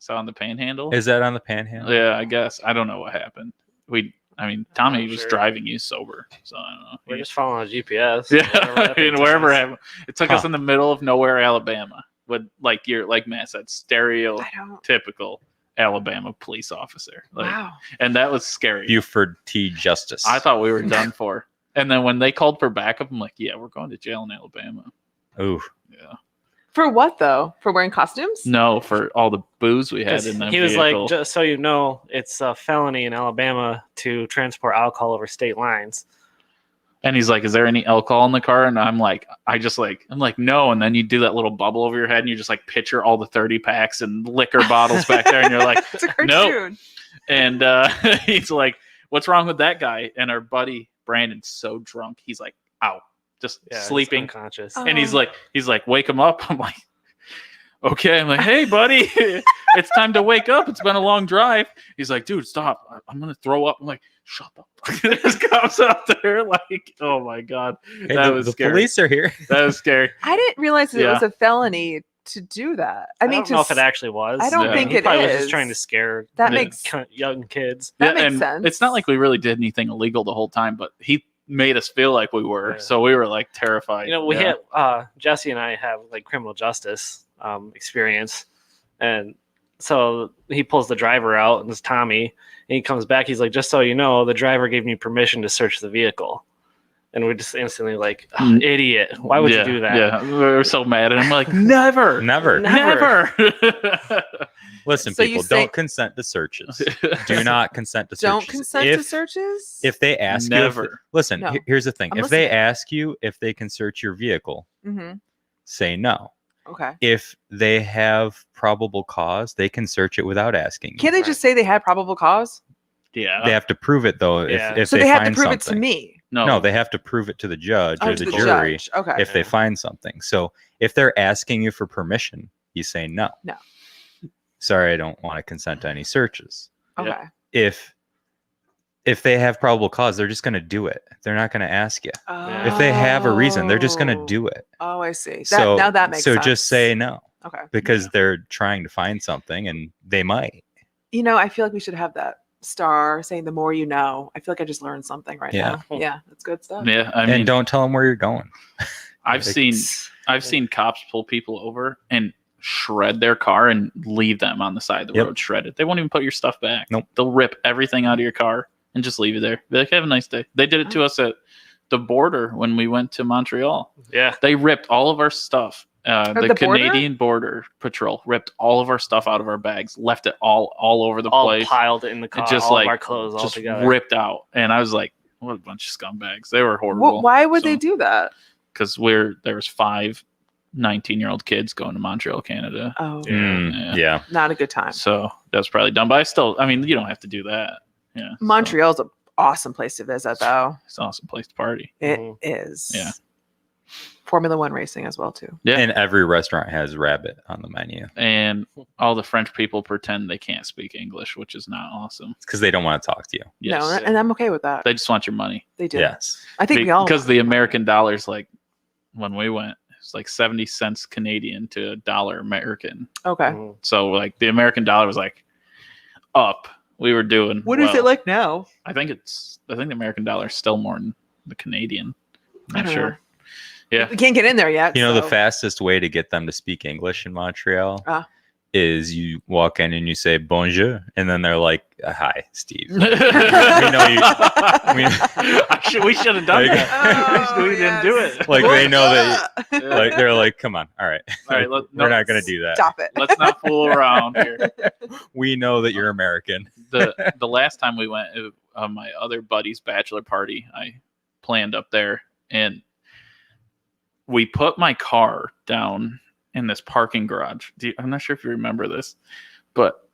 So on the Panhandle. Is that on the Panhandle? Yeah, I guess. I don't know what happened. Tommy not was sure. driving you sober, so I don't know. We're just following a GPS. yeah, Wherever that thing wherever takes us. happened. It took us Huh. in the middle of nowhere, Alabama, with like Matt said, I don't. stereotypical Alabama police officer. Like, Wow. and that was scary. Buford T. Justice. I thought we were done for. And then when they called for backup, I'm like, yeah, we're going to jail in Alabama. Ooh. Yeah. For what though? For wearing costumes? No, for all the booze we had 'Cause in the he was vehicle. like, just so you know, it's a felony in Alabama to transport alcohol over state lines. And he's like, is there any alcohol in the car? And I'm like, no. And then you do that little bubble over your head and you just like picture all the 30 packs and liquor bottles back there. And you're like, It's a cartoon. nope. And he's like, what's wrong with that guy? And our buddy Brandon's so drunk. He's like, out, just Yeah, he's sleeping. unconscious. Oh. And he's like, wake him up. I'm like, okay. I'm like, hey, buddy, it's time to wake up. It's been a long drive. He's like, dude, stop. I'm going to throw up. I'm like, shut up. There's cops out there. Like, oh my God. Hey, That the, was the scary. police are here. That was scary. I didn't realize that it Yeah. was a felony to do that. I mean, don't know if it actually was. I don't Yeah. think he it probably was is. just trying to scare That the makes- young kids. That makes and sense. It's not like we really did anything illegal the whole time, but he made us feel like we were. Yeah. So we were like terrified. You know, we Yeah. had Jesse and I have like criminal justice experience, and so he pulls the driver out, and it's Tommy, and he comes back. He's like, "Just so you know, the driver gave me permission to search the vehicle." and we just instantly like, "Oh, idiot! Why would you do that?" Yeah, we were so mad, and I'm like, never. Never. Listen, So you people, say- don't consent to searches. Do not consent to Don't searches. consent to searches. If they ask you, Never. listen, No. here's the thing. I'm If they listening. ask you if they can search your vehicle, Mm-hmm. say no. Okay. If they have probable cause, they can search it without asking you. Can't they just say they had probable cause? Yeah. They have to prove it though. Yeah. If So they they have to find prove it to something. me. No, they have to prove it to the judge Oh, or to the the jury judge. Okay. if they find something. So if they're asking you for permission, you say no. No. Sorry, I don't want to consent to any searches. Okay. If they have probable cause, they're just going to do it. They're not going to ask you. Yeah. If they have a reason, they're just going to do it. Oh, I see. So Now that makes sense. So just say no Okay. because they're trying to find something and they might. I feel like we should have that star saying the more you know. I feel like I just learned something right Yeah. now. Yeah, that's good stuff. Yeah, I mean, And don't tell them where you're going. I've seen cops pull people over and shred their car and leave them on the side of the Yep. road shredded. They won't even put your stuff back. Nope. They'll rip everything out of your car and just leave it there. Be like, have a nice day. They did it to us at the border when we went to Montreal. Yeah. They ripped all of our stuff. At The the border? Canadian Border Patrol ripped all of our stuff out of our bags, left it all over the All place. piled in the car, just all like of our clothes all just together. ripped out. And I was like, what a bunch of scumbags. They were horrible. Why would they do that? Because there was 5 19-year-old kids going to Montreal, Canada. Oh, Yeah. not a good time. So that's probably done. But I mean, you don't have to do that. Yeah. so Montreal's an awesome place to visit, though. it's an awesome place to party. It Mhm. is. Yeah. Formula One racing as well too. Yeah. And every restaurant has rabbit on the menu. And all the French people pretend they can't speak English, which is not awesome. It's because they don't want to talk to you. Yes. No, and I'm okay with that. They just want your money. They do. Yes. I think we all Because the American dollar's like, when we went, it's like 70 cents Canadian to $1 American. Okay. Mhm. So like the American dollar was like up. We were doing What is well. it like now? I think the American dollar is still more than the Canadian. I Not don't sure. know. Yeah. We can't get in there yet. You know, the so- fastest way to get them to speak English in Montreal Ah. is you walk in and you say bonjour, and then they're like, "Hi, Steve." we know you- we should have done Like- that. Oh, we didn't do yes. it. Like they know that, Yeah. like they're like, "Come on, all right, All right, we're not gonna do that. Stop it. Let's not fool around here. We know that you're American." The last time we went, my other buddy's bachelor party, I planned up there, and we put my car down in this parking garage. I'm not sure if you remember this, but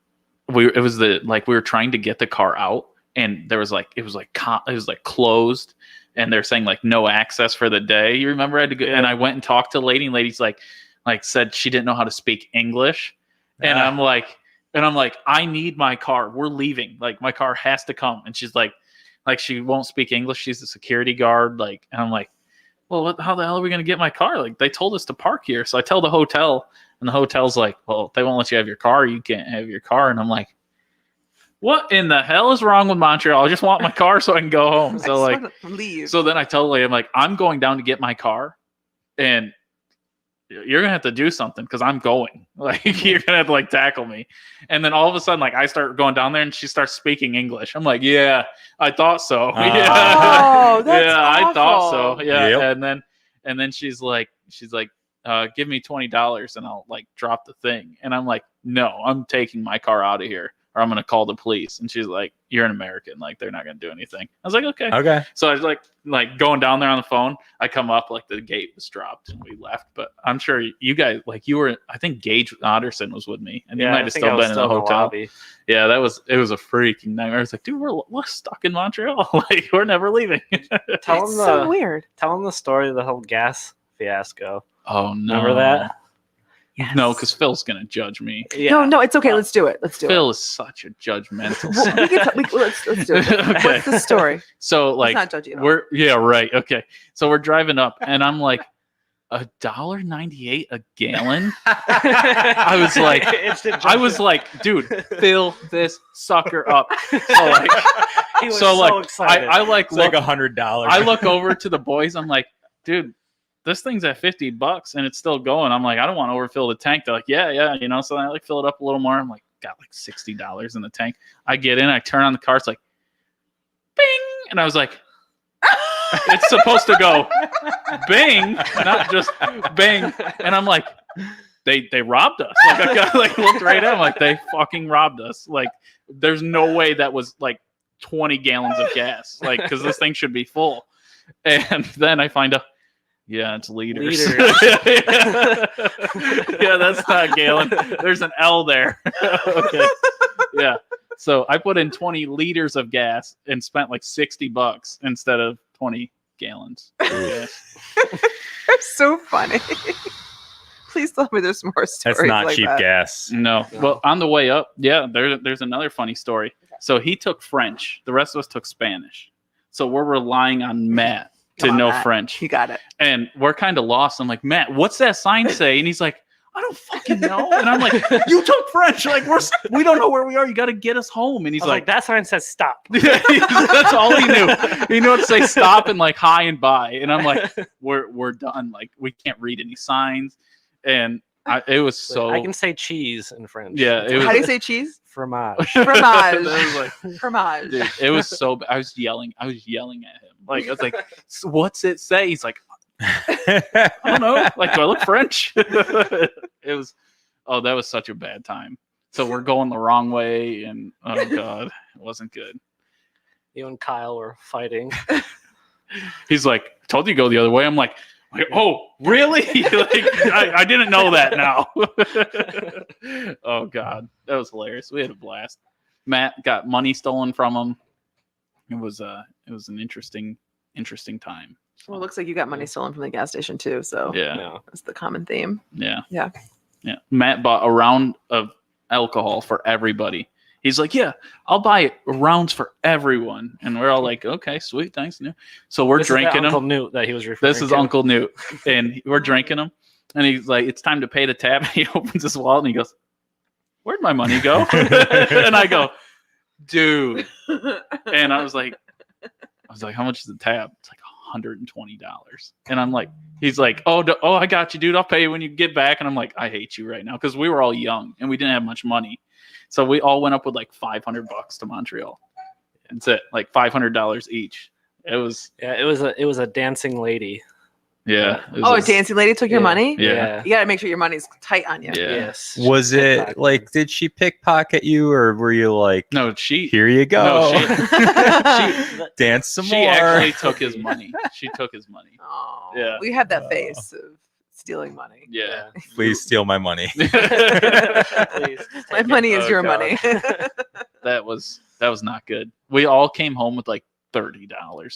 we were trying to get the car out, and there was it was closed, and they're saying like no access for the day. You remember? I had to go, and I went and talked to a lady, and lady's like said she didn't know how to speak English, and I'm like, I need my car. We're leaving. Like my car has to come, and she's like she won't speak English. She's a security guard. And I'm like, well, how the hell are we going to get my car? Like, they told us to park here. So I tell the hotel, and the hotel's like, well, they won't let you have your car. You can't have your car. And I'm like, what in the hell is wrong with Montreal? I just want my car so I can go home. I So just like, wanna leave. so then I tell the lady, I'm like, I'm going down to get my car, and you're gonna have to do something because I'm going. Like, you're gonna have to tackle me. And then all of a sudden, I start going down there, and she starts speaking English. I'm like, yeah, I thought so. Yeah. Oh, that's Yeah, I thought so. awful. Yeah, Yep. and then she's like, give me $20 and I'll drop the thing. And I'm like, no, I'm taking my car out of here, or I'm gonna call the police. And she's like, you're an American, they're not gonna do anything. I was like, okay. Okay. So I was like going down there on the phone. I come up, the gate was dropped and we left. But I'm sure you guys, you were, I think Gage Otterson was with me, and you Yeah, might I have think I still was been in still the hotel. lobby. Yeah, it was a freaking nightmare. I was like, dude, we're stuck in Montreal. We're never leaving. Tell It's them so weird. tell them the story of the whole gas fiasco. Oh no. Remember that? Yes. No, because Phil's gonna judge me. Yeah. No, it's okay. Let's do it. Let's do Phil is such a judgmental. let's do it. Okay. What's the story? So Let's not judge you at all. right. Okay. So we're driving up, and I'm like, $1.98 a gallon. I was like, Instant I was like, dude, fill this sucker up. So he was so so excited. I It's like $100. I look over to the boys. I'm like, dude, this thing's at $50 and it's still going. I'm like, I don't want to overfill the tank. They're like, yeah. So I fill it up a little more. I'm like, got $60 in the tank. I get in, I turn on the car. It's like, bing. And I was like, It's supposed to go bing, not just bang. And I'm like, they robbed us. Like I got like looked right at him like they fucking robbed us. Like there's no way that was like 20 gallons of gas. Like because this thing should be full. And then I find out, yeah, it's liters. Yeah, that's not gallon. There's an L there. Okay. Yeah. So I put in 20 liters of gas and spent like $60 instead of 20 gallons. Yeah. They're so funny. Please tell me there's more stories. That's not like cheap that. gas. No. Well, on the way up, yeah, there's another funny story. So he took French. The rest of us took Spanish. So we're relying on Matt to Come on, know Matt. French. You got it. And we're kind of lost. I'm like, Matt, what's that sign say? And he's like, I don't fucking know. And I'm like, you took French. Like we don't know where we are. You got to get us home. And he's I was like, that sign says stop. that's all he knew. He knew it to say stop and like hi and bye. And I'm like, we're done. Like we can't read any signs. And it was so. I can say cheese in French. Yeah, it was. How do you say cheese? Fromage. Fromage. It was like, Fromage. dude, it was so. I was yelling at him. Like I was like, what's it say? He's like, I don't know. Like, do I look French? It was. Oh, that was such a bad time. So we're going the wrong way, and oh god, it wasn't good. You and Kyle were fighting. He's like, told you to go the other way. I'm like, oh, really? Like, I didn't know that now. Oh, God. That was hilarious. We had a blast. Matt got money stolen from him. It was an interesting time. Well, it looks like you got money stolen from the gas station too. So Yeah. No. that's the common theme. Yeah. Yeah. Yeah. Matt bought a round of alcohol for everybody. He's like, yeah, I'll buy rounds for everyone. And we're all like, okay, sweet. Thanks. So we're This drinking is them. Uncle Newt that he was referring This is to. Uncle Newt, and we're drinking them. And he's like, "It's time to pay the tab." And he opens his wallet and he goes, "Where'd my money go?" And I go, "Dude." And I was like, "How much is the tab?" It's like $120. And I'm like, he's like, "Oh, I got you, dude. I'll pay you when you get back." And I'm like, "I hate you right now," because we were all young and we didn't have much money, so we all went up with like $500 to Montreal. That's it, like $500 each. It was It was a dancing lady. yeah. It Oh, a was- dancing lady took your Yeah. money? Yeah. You got to make sure your money's tight on you. Yeah. Yes. Was it like, did she pickpocket you, or were you like, No, she. here you go, No, dance some she more? actually took his money. She took his money. Oh, Yeah. we have that face of stealing money. Yeah. Please steal my money. Please, My take money is Oh, your God. money. that was not good. We all came home with like $30,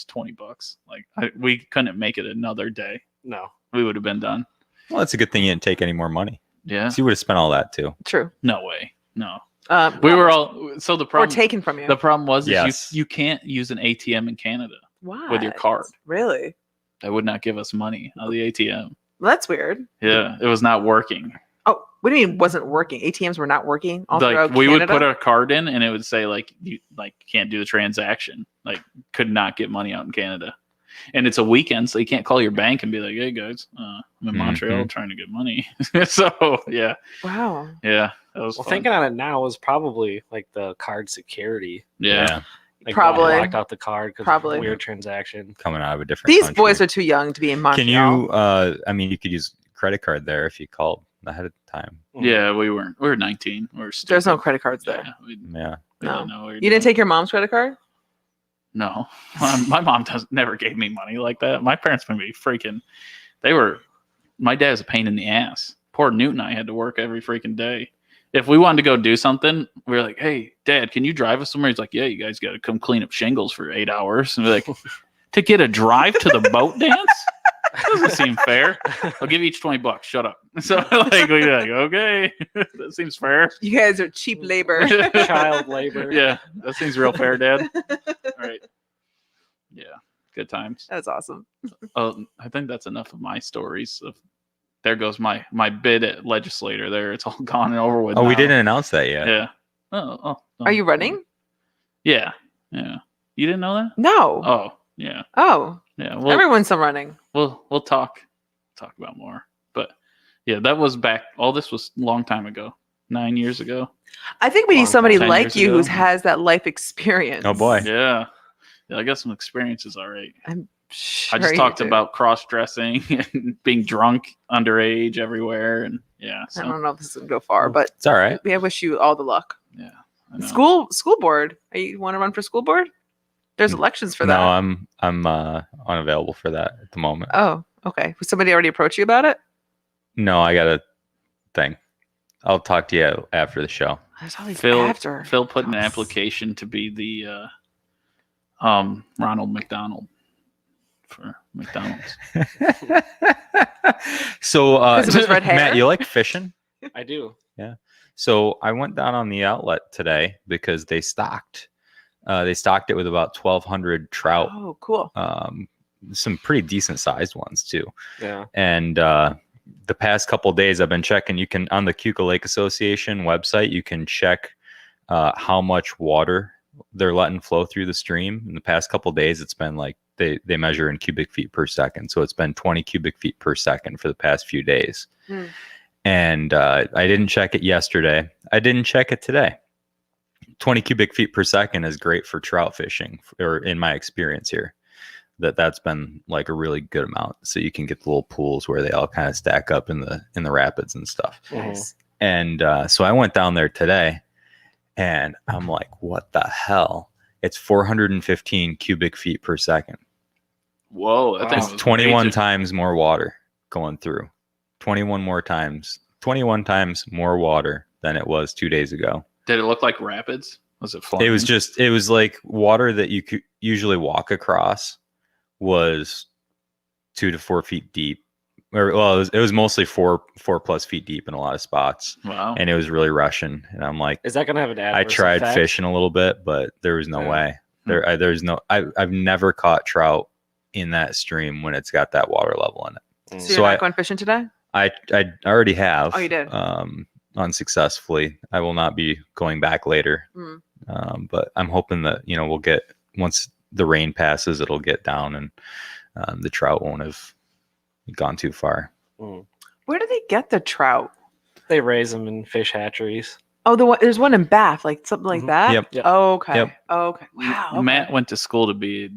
$20. Like we couldn't make it another day. No. We would have been done. Well, that's a good thing you didn't take any more money. Yeah. So you would have spent all that too. True. No way. No. Um, We were all so the or problem. taken from you. The problem was is Yes. you can't use an ATM in Canada. Why? with your card. Really? They would not give us money on the ATM. Well, that's weird. Yeah, it was not working. Oh, what do you mean wasn't working? ATMs were not working all Like throughout we would Canada? put our card in and it would say like you like can't do the transaction. Like could not get money out in Canada. And it's a weekend, so you can't call your bank and be like, "Hey guys, I'm in Montreal trying to get money." So yeah, Wow. yeah, that was Well, fun. thinking on it now was probably like the card security. Yeah, Like Probably. locked out the card because Probably. weird transaction. Coming out of a different These country. boys are too young to be in Montreal. Can you, I mean, you could use credit card there if you called ahead of time. yeah, we weren't. We were 19. We were stupid. There's no credit cards there. Yeah, we Yeah. No. didn't know what we were You didn't doing. take your mom's credit card? No, my mom never gave me money like that. My parents made me freaking. My dad was a pain in the ass. Poor Newt and I had to work every freaking day. If we wanted to go do something, we were like, "Hey, Dad, can you drive us somewhere?" He's like, "Yeah, you guys got to come clean up shingles for 8 hours." And we're like, "To get a drive to the boat dance? Doesn't seem fair. I'll give you each $20. Shut up." So like we're like, "Okay, that seems fair." You guys are cheap labor. Child labor. Yeah, that seems real fair, Dad. All right. Yeah, good times. That's awesome. Oh, I think that's enough of my stories. There goes my bid at legislator. There, it's all gone and over with. Oh, we now. didn't announce that yet. Yeah. Oh. Are you running? Yeah. Yeah. You didn't know that? No. Oh, yeah. Oh, Yeah. Well, everyone's still running. we'll talk about more. But yeah, that was back. All this was a long time ago. 9 years ago. I think we need Long somebody time. 10 like years you who ago. has that life experience. Oh, boy. Yeah. Yeah. I got some experiences. All right. I just you talked do. about cross-dressing and being drunk underage everywhere, and yeah, I so don't know if this is gonna go far, but It's all right. I wish you all the luck. yeah, I know. School board. You want to run for school board? There's elections for that. No, I'm unavailable for that at the moment. Oh, okay. Was somebody already approach you about it? No, I got a thing. I'll talk to you after the show. There's all these Phil after. put in an talks. application to be the Ronald McDonald for McDonald's. So, 'Cause of his red hair? Matt, you like fishing? I do. So I went down on the outlet today because they stocked it with about 1,200 trout, Oh, cool. some pretty decent sized ones too. Yeah. And the past couple of days I've been checking. You can, on the Keuka Lake Association website, you can check how much water they're letting flow through the stream. In the past couple of days, it's been like they measure in cubic feet per second. So it's been 20 cubic feet per second for the past few days. Hmm. And I didn't check it yesterday. I didn't check it today. 20 cubic feet per second is great for trout fishing, or in my experience here, that's been like a really good amount. So you can get the little pools where they all kind of stack up in the rapids and stuff. Nice. And so I went down there today, and I'm like, what the hell? It's 415 cubic feet per second. Whoa, that thing It's was 21 raging. times more water going through. 21 times more water than it was 2 days ago. Did it look like rapids? Was it flying? It was like water that you could usually walk across was 2 to 4 feet deep. Well, it was mostly 4+ feet deep in a lot of spots, Wow. and it was really rushing. And I'm like, Is that going to have an adverse I tried effect? fishing a little bit, but there was no Yeah. way. There's no. I've never caught trout in that stream when it's got that water level in it. So you're So not I- going fishing today? I already have. Oh, you did? Unsuccessfully. I will not be going back later. Mm. But I'm hoping that we'll get, once the rain passes, it'll get down, and the trout won't have gone too far. Mm. Where do they get the trout? They raise them in fish hatcheries. Oh, there's one in Bath, like something like Mhm. that. Yep. Yep. Oh, okay. Yep. Oh, okay. Wow. Okay. Matt went to school to be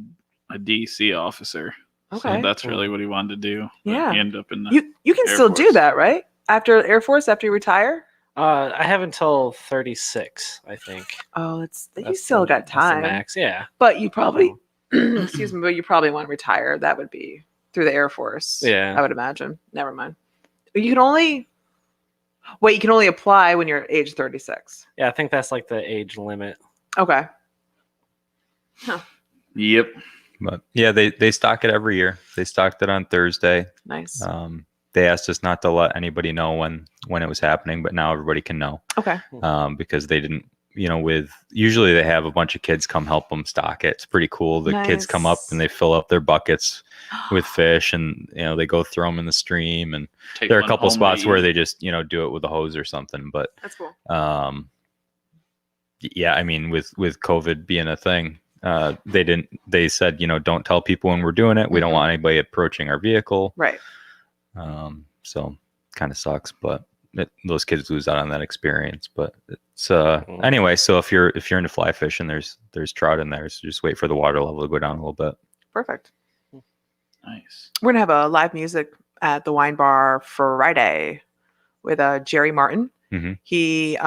a DC officer. Okay. So that's really what he wanted to do. But Yeah. He ended up in the You can Air still do Force. that, right? After Air Force, after you retire. I have until 36, I think. Oh, you That's still the- got that's the time. max, yeah. But you probably, excuse me, but you probably want to retire. That would be through the Air Force. Yeah. I would imagine. Never mind. You can only apply when you're age 36. Yeah, I think that's like the age limit. Okay. Yep. But yeah, they stock it every year. They stocked it on Thursday. Nice. They asked us not to let anybody know when it was happening, but now everybody can know, Okay. because they didn't. Usually they have a bunch of kids come help them stock it. It's pretty cool. The kids come up and they fill up their buckets with fish, and they go throw them in the stream. And Take there are a one couple home to spots where eat. they just do it with a hose or something. But That's cool. yeah, I mean, with COVID being a thing, they said, don't tell people when we're doing it. We don't Mhm. want anybody approaching our vehicle. Right. So kind of sucks, but those kids lose out on that experience. But it's anyway. So if you're into fly fishing, there's trout in there. So just wait for the water level to go down a little bit. Perfect. Nice. We're gonna have a live music at the wine bar Friday with Jerry Martin. Mhm. He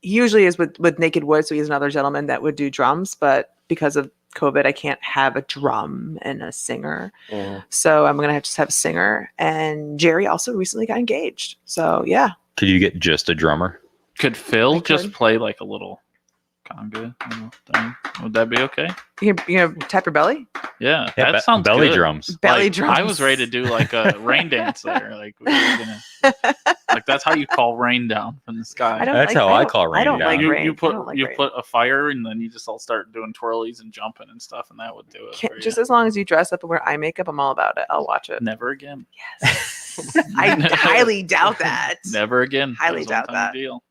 usually is with Naked Wood, so he's another gentleman that would do drums, but because of COVID, I can't have a drum and a singer. Mm. So I'm going to just have a singer. And Jerry also recently got engaged. So yeah. Could you get just a drummer? Could Phil I just could. play like a little conga thing? Would that be okay? You know, tap your belly? Yeah, Yeah, that sounds belly good. drums. Belly Like, drums. I was ready to do like a rain dance there. Like, we were gonna, like that's how you call rain down from the sky. I don't That's like, how I don't- call I rain don't down. like you, rain. you I put don't like you rain. put a fire and then you just all start doing twirlies and jumping and stuff, and that would do it. Can't- for you. just as long as you dress up and wear eye makeup, I'm all about it. I'll watch it. Never again. I highly doubt that. Never again. Highly That was a doubt one-time that. Deal.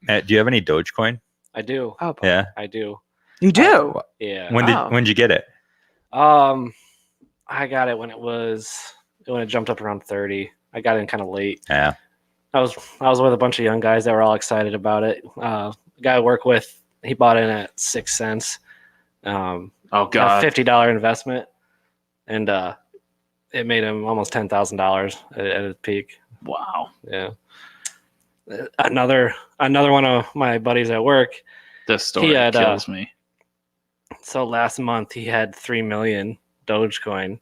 Matt, do you have any Dogecoin? I do. Oh, boy. Yeah. I do. You do? Yeah. When Wow. did you get it? I got it when it jumped up around 30. I got in kind of late. Yeah. I was with a bunch of young guys that were all excited about it. The guy I work with, he bought in at 6 cents. Oh, Oh a God. $50 investment, and it made him almost $10,000 at his peak. Wow. Yeah. Another one of my buddies at work. This story had, kills me. So last month he had 3 million Dogecoin.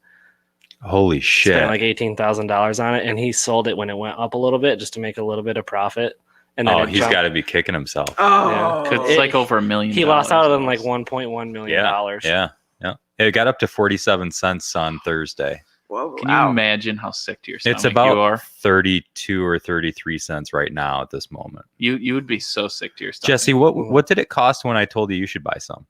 Holy shit. Spent like $18,000 on it, and he sold it when it went up a little bit just to make a little bit of profit. And then He's got to be kicking himself. Oh, It's like over $1 million. He lost out on like $1.1 million. Yeah. It got up to 47 cents on Thursday. Whoa, Can you imagine how sick to your stomach It's about you are? 32 or 33 cents right now at this moment. You would be so sick to your stomach. Jesse, what did it cost when I told you should buy some?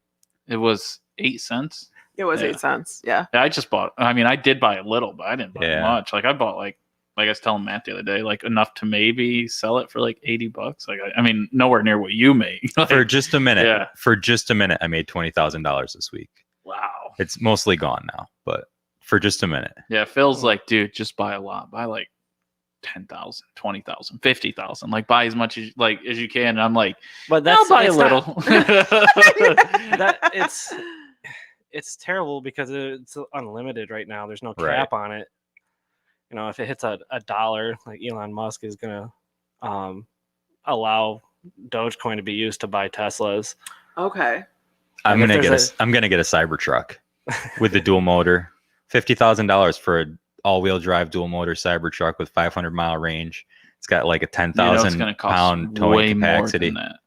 It was 8 cents. It was Yeah. 8 cents. Yeah. I just bought. I mean, I did buy a little, but I didn't buy Yeah. much. Like I bought like I was telling Matt the other day, like enough to maybe sell it for like $80. Like I mean, nowhere near what you make. Like, For just a minute. Yeah. For just a minute, I made $20,000 this week. wow. It's mostly gone now, but for just a minute. Yeah, Phil's like, dude, just buy a lot. Buy like 10,000, 20,000, 50,000. Like buy as much as you can. And I'm like, But I'll that's buy a it's little. that it's terrible because it's unlimited right now. There's no Right. cap on it. You know, if it hits a dollar, like Elon Musk is gonna allow Dogecoin to be used to buy Teslas. Okay. I'm Like, if gonna there's get a Cybertruck with the dual motor. $50,000 for an all-wheel drive dual motor Cybertruck with 500-mile range. It's got like a You know, it's 10,000 going to cost pound towing way capacity. more than that.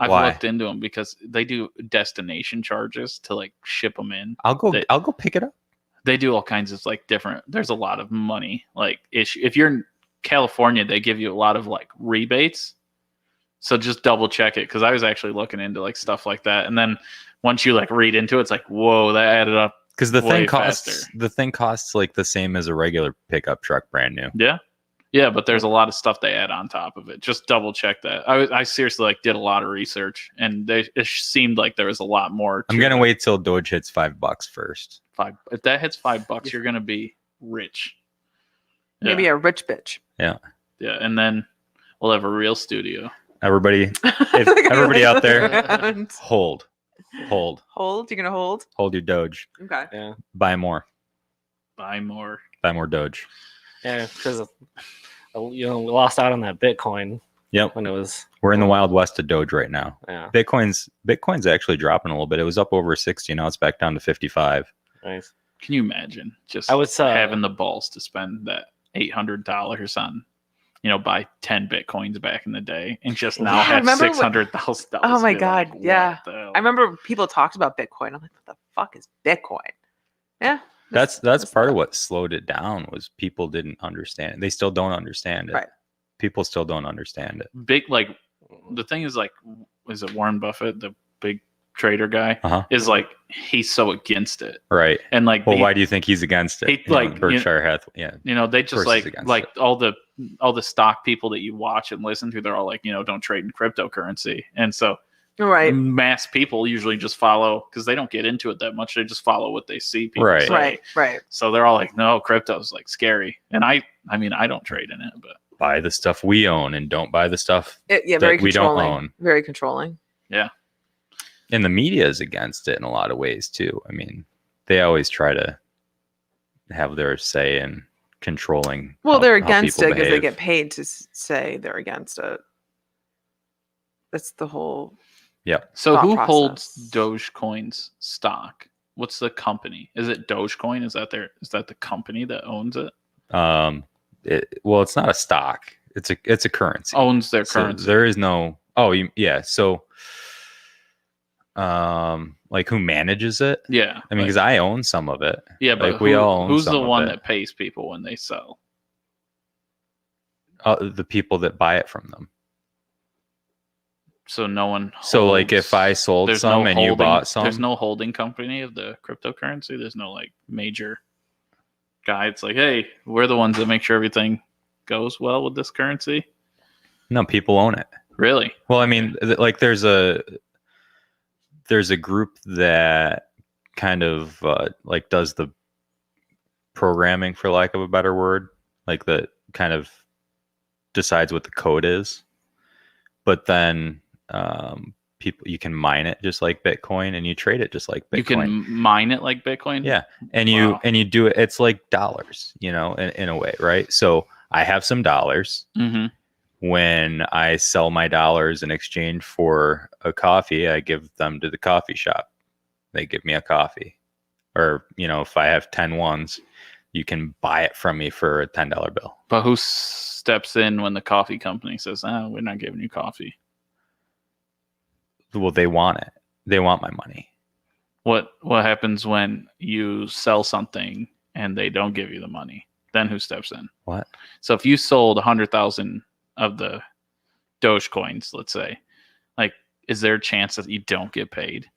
I've Why? looked into them because they do destination charges to like ship them in. I'll go pick it up. They do all kinds of like different. There's a lot of money like issue. If you're in California, they give you a lot of like rebates. So just double check it because I was actually looking into like stuff like that, and then once you like read into it, it's like whoa, that added up. Because the Way thing costs like the same as a regular pickup truck, brand new. Yeah, but there's a lot of stuff they add on top of it. Just double check that. I seriously like did a lot of research, and it seemed like there was a lot more. I'm gonna wait till Doge hits $5 first. If that hits $5, you're gonna be rich. Yeah. Maybe a rich bitch. Yeah, and then we'll have a real studio. Everybody out there, hold. Hold. You're gonna hold. Hold your Doge. Okay. Yeah, Buy more Buy more. Doge. yeah, because we lost out on that Bitcoin Yep. when it was. We're in the wild west of Doge right now. Yeah, Bitcoin's actually dropping a little bit. It was up over 60. Now it's back down to 55. nice. Can you imagine just I was having the balls to spend that $800 on, buy 10 Bitcoins back in the day, and just now Yeah, I have remember when- $600,000? Oh my Be God, like, yeah. what the hell? I remember people talked about Bitcoin. I'm like, what the fuck is Bitcoin? Yeah. That's part of what slowed it down was people didn't understand it. They still don't understand it. Right. People still don't understand it. Big like the thing is like, is it Warren Buffett, the big trader guy? Uh-huh. Is like he's so against it, Right. and like Well, why do you think he's against it? He, like, Berkshire Hathaway. Yeah. they course just he's against like it. all the stock people that you watch and listen to, they're all like, don't trade in cryptocurrency, and so Right. mass people usually just follow because they don't get into it that much. They just follow what they see people Right. say. Right. So they're all like, no, crypto's like scary, and I mean I don't trade in it, but Buy the stuff we own and don't buy the stuff. Yeah, very that we don't controlling. own. Very controlling. And the media is against it in a lot of ways too. I mean, they always try to have their say in controlling. Well, how- they're how against people it because they behave. get paid to say they're against it. That's the whole. so Thought who process. holds Dogecoin's stock? What's the company? Is it Dogecoin? Is that the company that owns it? Well, it's not a stock. It's a currency. Owns their So currency. there is no. Yeah. So, like who manages it? Yeah. I mean, because I own some of it. yeah, but like, we all own who's some the of one it. that pays people when they sell? The people that buy it from them. So no one. So, like, holds- if I sold there's some no and you holding- bought some, there's no holding company of the cryptocurrency. There's no like major guy. It's like, hey, we're the ones that make sure everything goes well with this currency. no, people own it. Really? Well, I mean, like there's a group that kind of like does the programming, for lack of a better word, like that kind of decides what the code is. But then you can mine it just like Bitcoin, and you trade it just like Bitcoin. You can mine it like Bitcoin. Yeah, and Wow. you do it. It's like dollars, in a way, right? So I have some dollars. Mm-hmm. When I sell my dollars in exchange for a coffee, I give them to the coffee shop. They give me a coffee. Or, if I have 10 ones, you can buy it from me for a $10 bill. But who steps in when the coffee company says, "Oh, we're not giving you coffee"? Well, they want it. They want my money. What happens when you sell something and they don't give you the money? Then who steps in? What? So if you sold 100,000 of the Dogecoins, let's say, like, is there a chance that you don't get paid?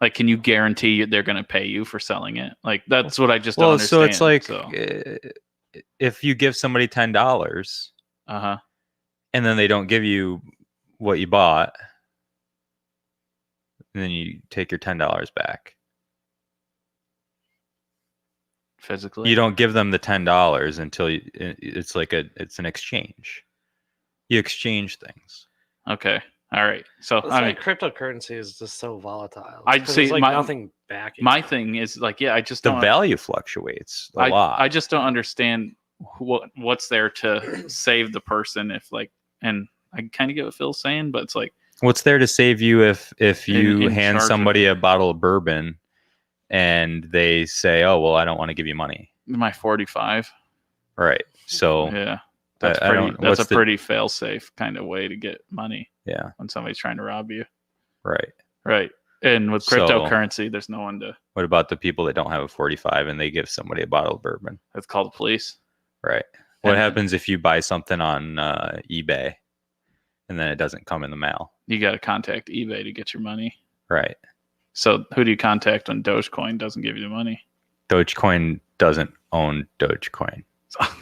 Like, can you guarantee they're going to pay you for selling it? Like, that's what I just don't understand. So it's like, if you give somebody $10, uh-huh, and then they don't give you what you bought, and then you take your $10 back. physically, You don't give them the $10 until it's an exchange. You exchange things. Okay. All right. So It's I like mean, cryptocurrency is just so volatile. I'd say There's like my- nothing backing. my thing is like, yeah, I just The don't. value fluctuates a lot. I just don't understand what's there to save the person and I kind of get what Phil's saying, but it's like, What's there to save you if you in hand charge of somebody it. a bottle of bourbon and they say, "Oh, well, I don't want to give you money." my 45. Right. So Yeah. That's I don't- that's what's a pretty fail safe kind of way to get money yeah, when somebody's trying to rob you. right. Right. And with So- cryptocurrency, there's no one to. What about the people that don't have a 45 and they give somebody a bottle of bourbon? That's called the police. Right. What And- happens if you buy something on eBay and then it doesn't come in the mail? You got to contact eBay to get your money. Right. So who do you contact when Dogecoin doesn't give you the money? Dogecoin doesn't own Dogecoin.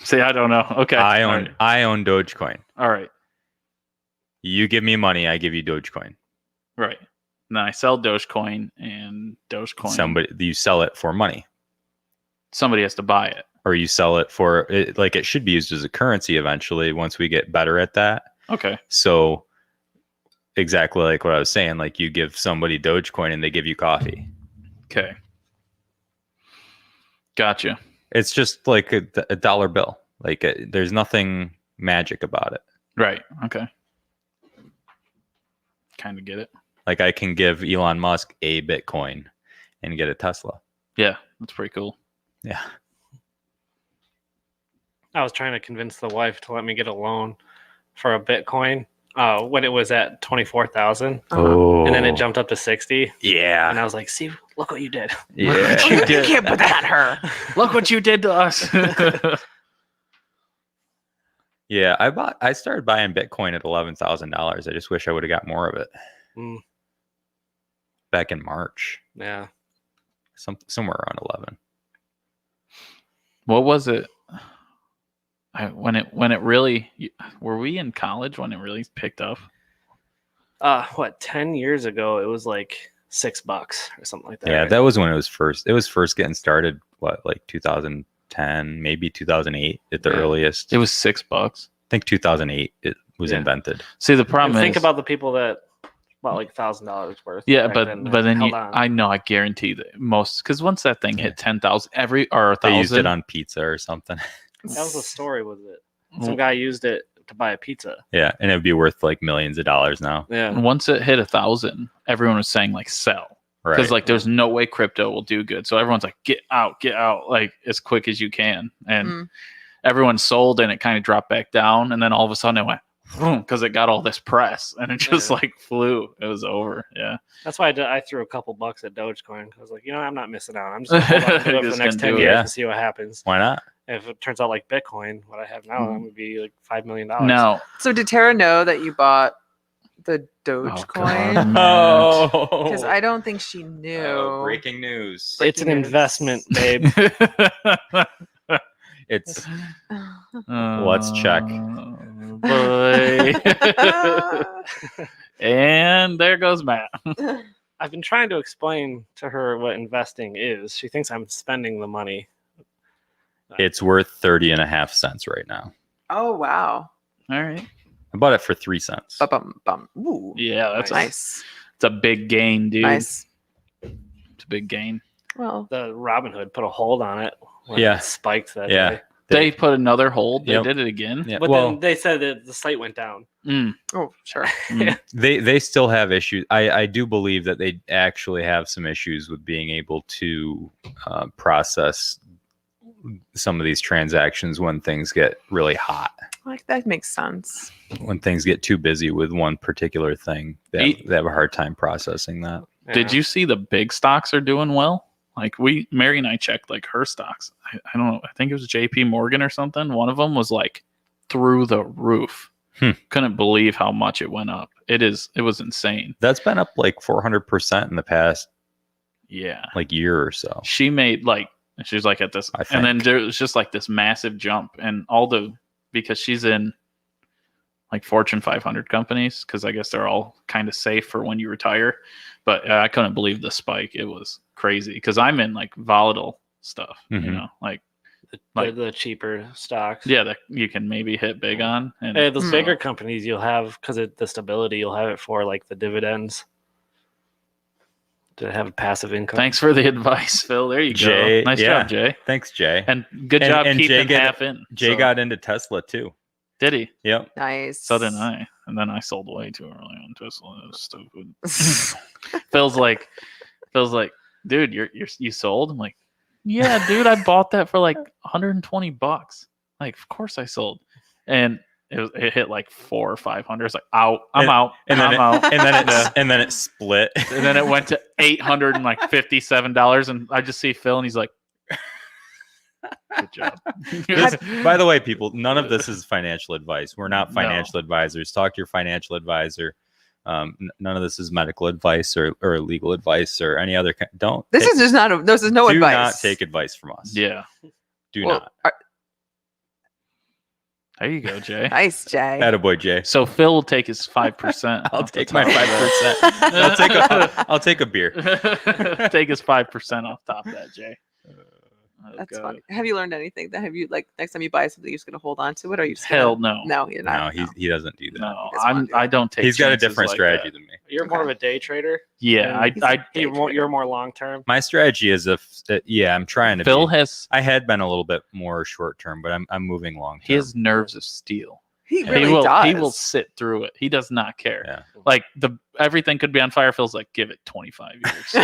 See, I don't know. Okay. I All own right. I own Dogecoin. All right. You give me money, I give you Dogecoin. Right. And then I sell Dogecoin, and Dogecoin. You sell it for money, Somebody has to buy it. or you sell it for it, like it should be used as a currency eventually once we get better at that. Okay. So exactly like what I was saying, like you give somebody Dogecoin and they give you coffee. Okay. Gotcha. It's just like a dollar bill. Like there's nothing magic about it. Right. Okay. Kind of get it. Like I can give Elon Musk a Bitcoin and get a Tesla. Yeah, that's pretty cool. Yeah. I was trying to convince the wife to let me get a loan for a Bitcoin when it was at 24,000, Oh. and then it jumped up to 60. Yeah. And I was like, "See, look what you did." Yeah. You You did. can't put that on her. Look what you did to us. Yeah. I started buying Bitcoin at $11,000. I just wish I would have got more of it Mm, back in March. yeah. Somewhere around 11. What was it? When it really, were we in college when it really picked up? 10 years ago, it was like $6 or something like that. Yeah, right? that was when it was first getting started. What, like 2010, maybe 2008 at the Yeah. earliest. It was $6. I think 2008 it was Yeah. invented. See, the And problem is, think about the people that bought like $1,000 worth. yeah, back but then then held you, on. I know, I guarantee that most, because once that thing Yeah. hit 10,000 or 1,000, They used it on pizza or something. That was the story with it. Mm. Some guy used it to buy a pizza. Yeah, and it'd be worth like millions of dollars now. Yeah. Once it hit 1,000, everyone was saying like sell. Right. Because like there's no way crypto will do good. So everyone's like, get out, like as quick as you can. And Mm. everyone sold and it kind of dropped back down. And then all of a sudden it went because it got all this press and it just Yeah. like flew. It was over. Yeah. That's why I threw a couple bucks at Dogecoin. I was like, I'm not missing out. I'm just going to hold on to it for Just the next gonna 10 do it. years Yeah. and see what happens. Why not? If it turns out like Bitcoin, what I have now, I'm going to be like $5 million. Now, So did Tara know that you bought the God, Dogecoin? man. Because I don't think she knew. Oh, breaking news. It's an Breaking news. investment, babe. It's Let's check. Boy. And there goes Matt. I've been trying to explain to her what investing is. She thinks I'm spending the money. worth 30.5 cents right now. Oh wow. All right. I bought it for 3 cents. Bum. Ooh, Yeah, that's nice. it's a big gain, dude. Nice. It's a big gain. Well, The Robin Hood put a hold on it when Yeah. it spiked that Yeah. day. They put another hold. They Yep. did it again. Yeah. But Well, then they said that the site went down. oh, sure. they still have issues. I do believe that they actually have some issues with being able to process some of these transactions when things get really hot. Like that makes sense. When things get too busy with one particular thing, they have a hard time processing that. Did you see the big stocks are doing well? Like Mary and I checked like her stocks. I don't know. I think it was JP Morgan or something. One of them was like through the roof. Couldn't believe how much it went up. It was insane. That's been up like 400% in the past like year or so. She made she's like at this, and then there was just like this massive jump, and because she's in like Fortune 500 companies, because I guess they're all kind of safe for when you retire. But I couldn't believe the spike. It was crazy because I'm in like volatile stuff, you know, like the cheaper stocks. Yeah, that you can maybe hit big on. And hey, those bigger companies you'll have, because of the stability, you'll have it for like the dividends to have a passive income. Thanks for the advice, Phil. There you Jay, go. Nice job, Jay. Thanks, Jay. And good job keeping Jay half in. Jay got into Tesla too. Did he? Yep. Nice. So did I. And then I sold way too early on Tesla. It was stupid. Phil's like, dude, you sold? I'm like, yeah, dude, I bought that for like $120. Like, of course I sold. And it hit like 400 or 500. It's like, out. I'm out. And then and then it split. And then it went to $857. And I just see Phil, and he's like, good job. By the way, people, none of this is financial advice. We're not financial advisors. Talk to your financial advisor. None of this is medical advice or legal advice or any other. This is no advice. Do not take advice from us. Yeah. Do not. There you go, Jay. Nice, Jay. Attaboy, Jay. So Phil will take his 5%. I'll take my 5%. I'll take a beer. Take his 5% off top of that, Jay. That's funny. Have you learned anything? Have you, like, next time you buy something, you're just going to hold on to it? Or are you just Hell no. No, you're not. No, he doesn't do that. No, I don't take. He's got a different like strategy that. than me. You're more of a day trader. Yeah, you're more long term. My strategy is I'm trying to. Phil has. I had been a little bit more short term, but I'm moving long term. He has nerves of steel. He really does. He will sit through it. He does not care. Yeah. Like everything could be on fire. Phil's like, give it 25 years.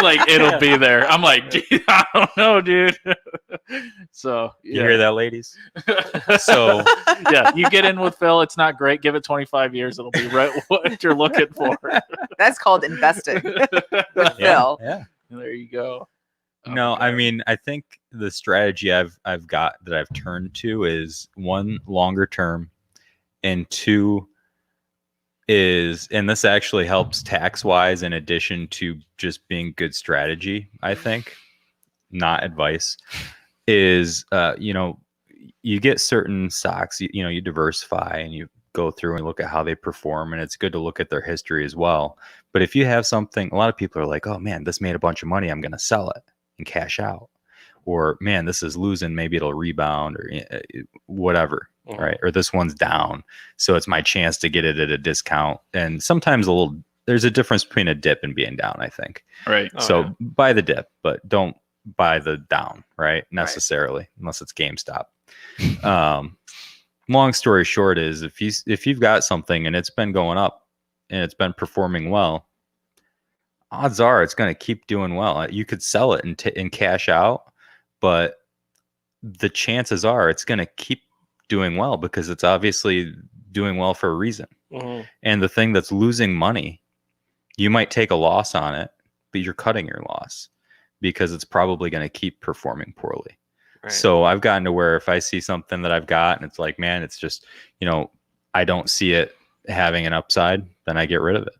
Like it'll be there. I'm like, I don't know, dude. So you hear that, ladies? So yeah, you get in with Phil. It's not great. Give it 25 years. It'll be right what you're looking for. That's called investing with Phil. Yeah. There you go. No, I mean, I think the strategy I've got that I've turned to is one, longer term, and two is, and this actually helps tax wise in addition to just being good strategy, I think, not advice, is you get certain stocks, you diversify and you go through and look at how they perform, and it's good to look at their history as well. But if you have something, a lot of people are like, oh man, this made a bunch of money, I'm going to sell it and cash out, or man, this is losing, maybe it'll rebound, or whatever, right? Or this one's down, so it's my chance to get it at a discount. And sometimes there's a difference between a dip and being down, I think. Right. Buy the dip, but don't buy the down, right? Necessarily, unless it's GameStop. Long story short is if you've got something and it's been going up and it's been performing well, odds are it's going to keep doing well. You could sell it and cash out, but the chances are it's going to keep doing well because it's obviously doing well for a reason. And the thing that's losing money, you might take a loss on it, but you're cutting your loss because it's probably going to keep performing poorly. Right. So I've gotten to where if I see something that I've got and it's like, man, it's just, I don't see it having an upside, then I get rid of it.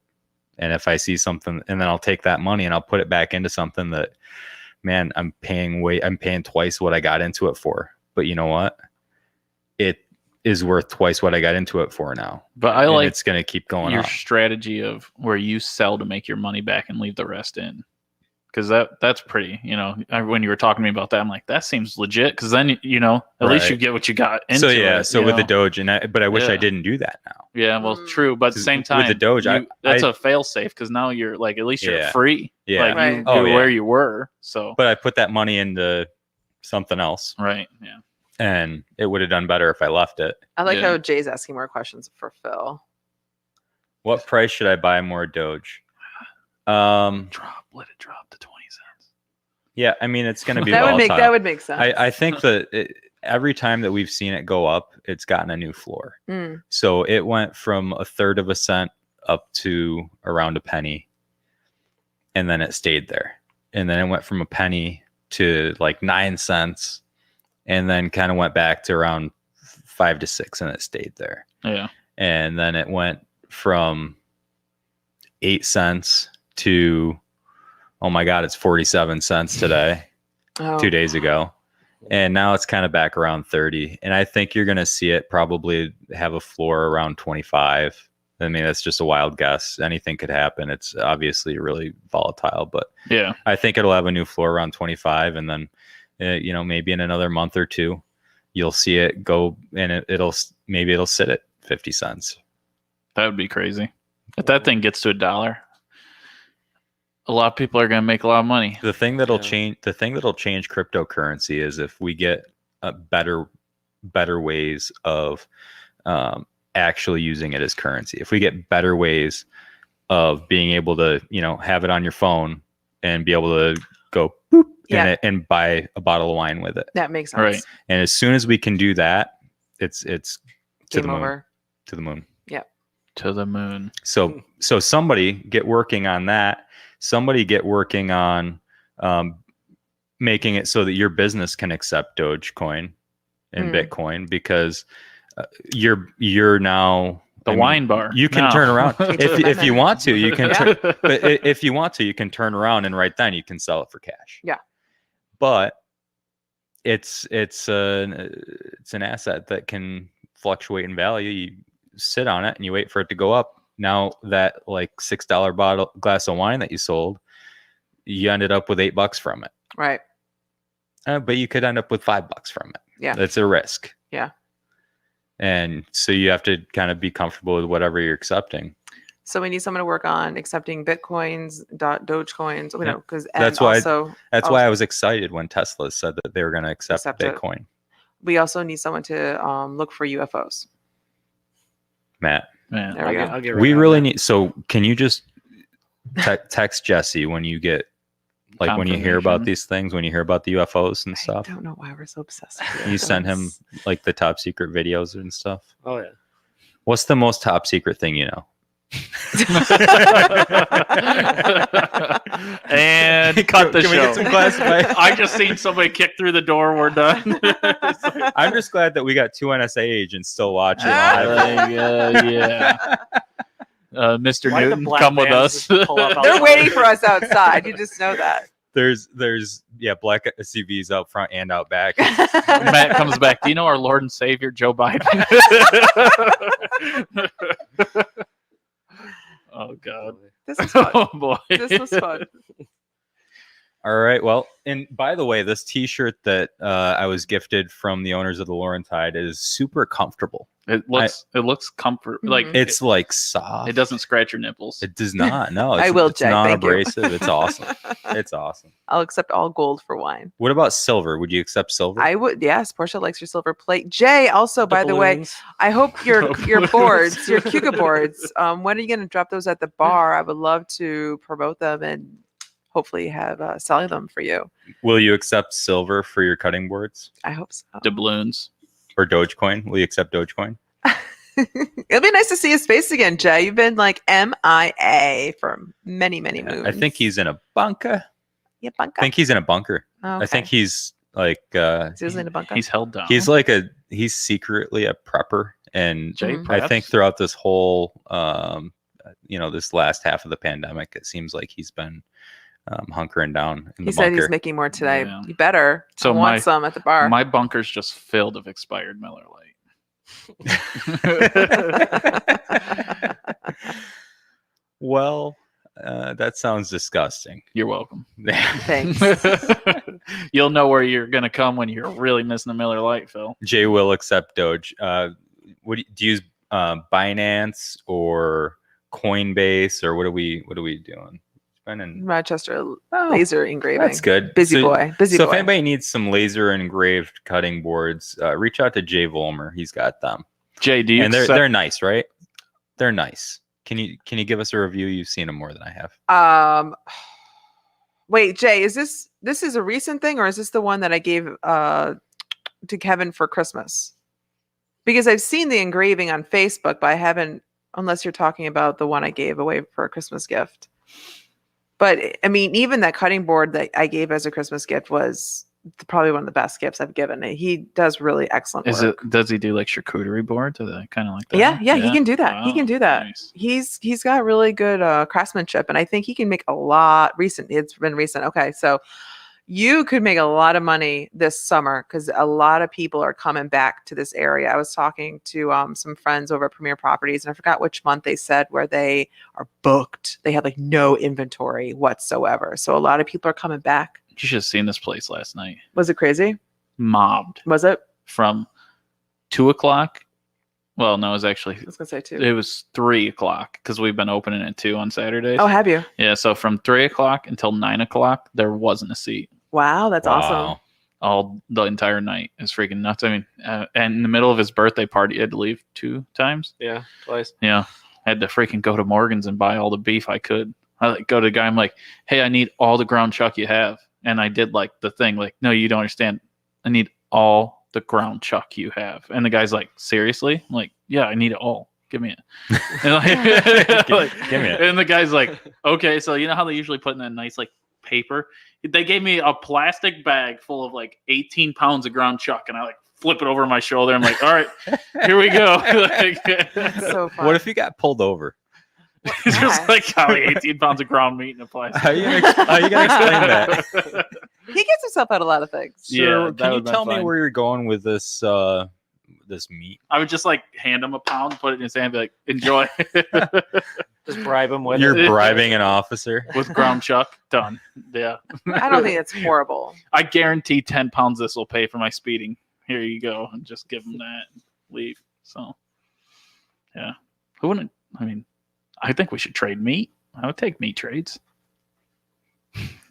And if I see something, and then I'll take that money and I'll put it back into something that, man, I'm paying twice what I got into it for. But you know what? It is worth twice what I got into it for now. But I like it's going to keep going your up. strategy of where you sell to make your money back and leave the rest in. because that's pretty. When you were talking to me about that, I'm like, that seems legit. Because then at least you get what you got into. With the Doge, but I wish I didn't do that now. Yeah, well, true, but at the same time, with the Doge, that's a fail safe because now you're like, at least you're free. Yeah, like you were where you were. So, but I put that money into something else, right? Yeah, and it would have done better if I left it. I like how Jay's asking more questions for Phil. What price should I buy more Doge? Let it drop to 20 cents. Yeah, I mean, it's going to be that would make sense. I think that every time that we've seen it go up, it's gotten a new floor. So it went from 1/3 of a cent up to around a penny, and then it stayed there. And then it went from a penny to like 9 cents, and then kind of went back to around 5 to 6, and it stayed there. Yeah. And then it went from 8 cents to, oh my God, it's 47 cents today, 2 days ago. And now it's kind of back around 30. And I think you're going to see it probably have a floor around 25. I mean, that's just a wild guess. Anything could happen. It's obviously really volatile, but yeah, I think it'll have a new floor around 25. And then, maybe in another month or two, you'll see it go, and it'll sit at 50 cents. That would be crazy. If that thing gets to $1, a lot of people are going to make a lot of money. The thing that'll change cryptocurrency is if we get better ways of actually using it as currency. If we get better ways of being able to, have it on your phone and be able to go boop and buy a bottle of wine with it. That makes sense. Right. And as soon as we can do that, it's to Game the moon. over. To the moon. Yep. To the moon. So somebody get working on that. Somebody get working on making it so that your business can accept Dogecoin and Bitcoin, because you're now the wine bar. You can turn around if you want to. You can, but if you want to, you can turn around and right then you can sell it for cash. Yeah, but it's an asset that can fluctuate in value. You sit on it and you wait for it to go up. Now that like $6 glass of wine that you sold, you ended up with $8 from it. Right. But you could end up with $5 from it. Yeah. That's a risk. Yeah. And so you have to kind of be comfortable with whatever you're accepting. So we need someone to work on accepting Bitcoins, Dogecoins, because that's why I was excited when Tesla said that they were going to accept Bitcoin. We also need someone to look for UFOs. Matt. Man, there we go. I'll get We really need. So can you just text Jesse when you get, like, when you hear about these things, when you hear about the UFOs and stuff? I don't know why we're so obsessed. You send him like the top secret videos and stuff. Oh yeah. What's the most top secret thing you know? And cut the Can show. we get some classified? I just seen somebody kick through the door. We're done. I'm just glad that we got 2 NSA agents still watching. Yeah. Mr. Newton, come with us. They're waiting for us outside. You just know that. There's black SUVs out front and out back. Matt comes back. Do you know our Lord and Savior Joe Biden? Oh God. This is fun. Oh boy. This was fun. All right. Well, and by the way, this T-shirt that I was gifted from the owners of the Laurentide is super comfortable. It looks comfort like it's like soft. It doesn't scratch your nipples. It does not. No, I will it's check. non-abrasive. It's awesome. It's awesome. I'll accept all gold for wine. What about silver? Would you accept silver? I would. Yes, Portia likes your silver plate. Jay, also, by the way, I hope your boards, your Kuga boards. When are you going to drop those at the bar? I would love to promote them and hopefully have selling them for you. Will you accept silver for your cutting boards? I hope so. Doubloons. Or Dogecoin? Will you accept Dogecoin? It'll be nice to see his face again, Jay. You've been like MIA for many, many moons. I think he's in a bunker. Yeah, bunker. I think he's in a bunker. Oh, okay. I think he's like He's in a bunker. He's held down. He's secretly a prepper, and Jay, I think throughout this whole this last half of the pandemic, it seems like he's been hunkering down in the bunker. He said he's making more today. Yeah. You better. So I want some at the bar. My bunker's just filled with expired Miller Lite. Well, That sounds disgusting. You're welcome. Thanks. You'll know where you're gonna come when you're really missing a Miller Lite, Phil. Jay will accept Doge. What do you use? Binance or Coinbase, or what are we doing? Spending Rochester laser engraving. That's good. Busy boy. Busy so boy. if anybody needs some laser engraved cutting boards, reach out to Jay Volmer. He's got them. Jay, do you And accept- they're nice, right? They're nice. Can you give us a review? You've seen them more than I have. Wait, Jay, is this is a recent thing, or is this the one that I gave to Kevin for Christmas? Because I've seen the engraving on Facebook, but I haven't, unless you're talking about the one I gave away for a Christmas gift. But I mean, even that cutting board that I gave as a Christmas gift was probably one of the best gifts I've given. He does really excellent work. Does he do like charcuterie boards? Or that kind of like that? Yeah, he can do that. Wow, He can do that. nice. He's got really good craftsmanship, and I think he can make a lot recent. It's been recent. Okay, so you could make a lot of money this summer because a lot of people are coming back to this area. I was talking to some friends over at Premier Properties, and I forgot which month they said where they are booked. They have like no inventory whatsoever. So a lot of people are coming back. You should have seen this place last night. Was it crazy? Mobbed Was it? from 2:00. Well, no, it was actually I was gonna say too. it was 3:00 because we've been opening at 2 on Saturdays. Oh, have you? Yeah, so from 3:00 until 9:00, there wasn't a seat. Wow, that's awesome. All the entire night. It's freaking nuts. I mean, and in the middle of his birthday party, he had to leave 2 times. Yeah, twice. Yeah, I had to freaking go to Morgan's and buy all the beef I could. I like go to the guy. I'm like, hey, I need all the ground chuck you have. And I did like the thing, like, no, you don't understand. I need all the ground chuck you have. And the guy's like, seriously? I'm like, yeah, I need it all. Give me it. And, Give me it. And the guy's like, okay, so you know how they usually put in that nice like paper? They gave me a plastic bag full of like 18 pounds of ground chuck, and I like flip it over my shoulder. I'm like, all right, here we go. That's so fun. What if you got pulled over? It's just like how 18 pounds of ground meat in a plastic. How you gonna explain that? He gets himself out a lot of things. So Yeah, that can you would've been tell me fine. where you're going with this this meat? I would just like hand him a pound, put it in his hand, and be like, enjoy. Just bribe him with You're it. bribing an officer. With ground chuck, done. Yeah. I don't think it's horrible. I guarantee 10 pounds this will pay for my speeding. Here you go. And just give him that and leave. So, yeah. Who wouldn't? I mean, I think we should trade meat. I would take meat trades.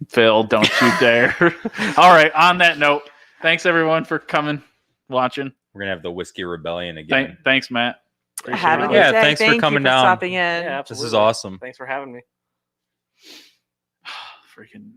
Phil, don't you dare. All right. On that note, thanks everyone for coming, watching. We're gonna have the whiskey rebellion again. Thanks, Matt. Have a it. good Yeah, day. thanks for Thank you coming down. stopping in. Yeah, This absolutely. is awesome. Thanks for having me. Freaking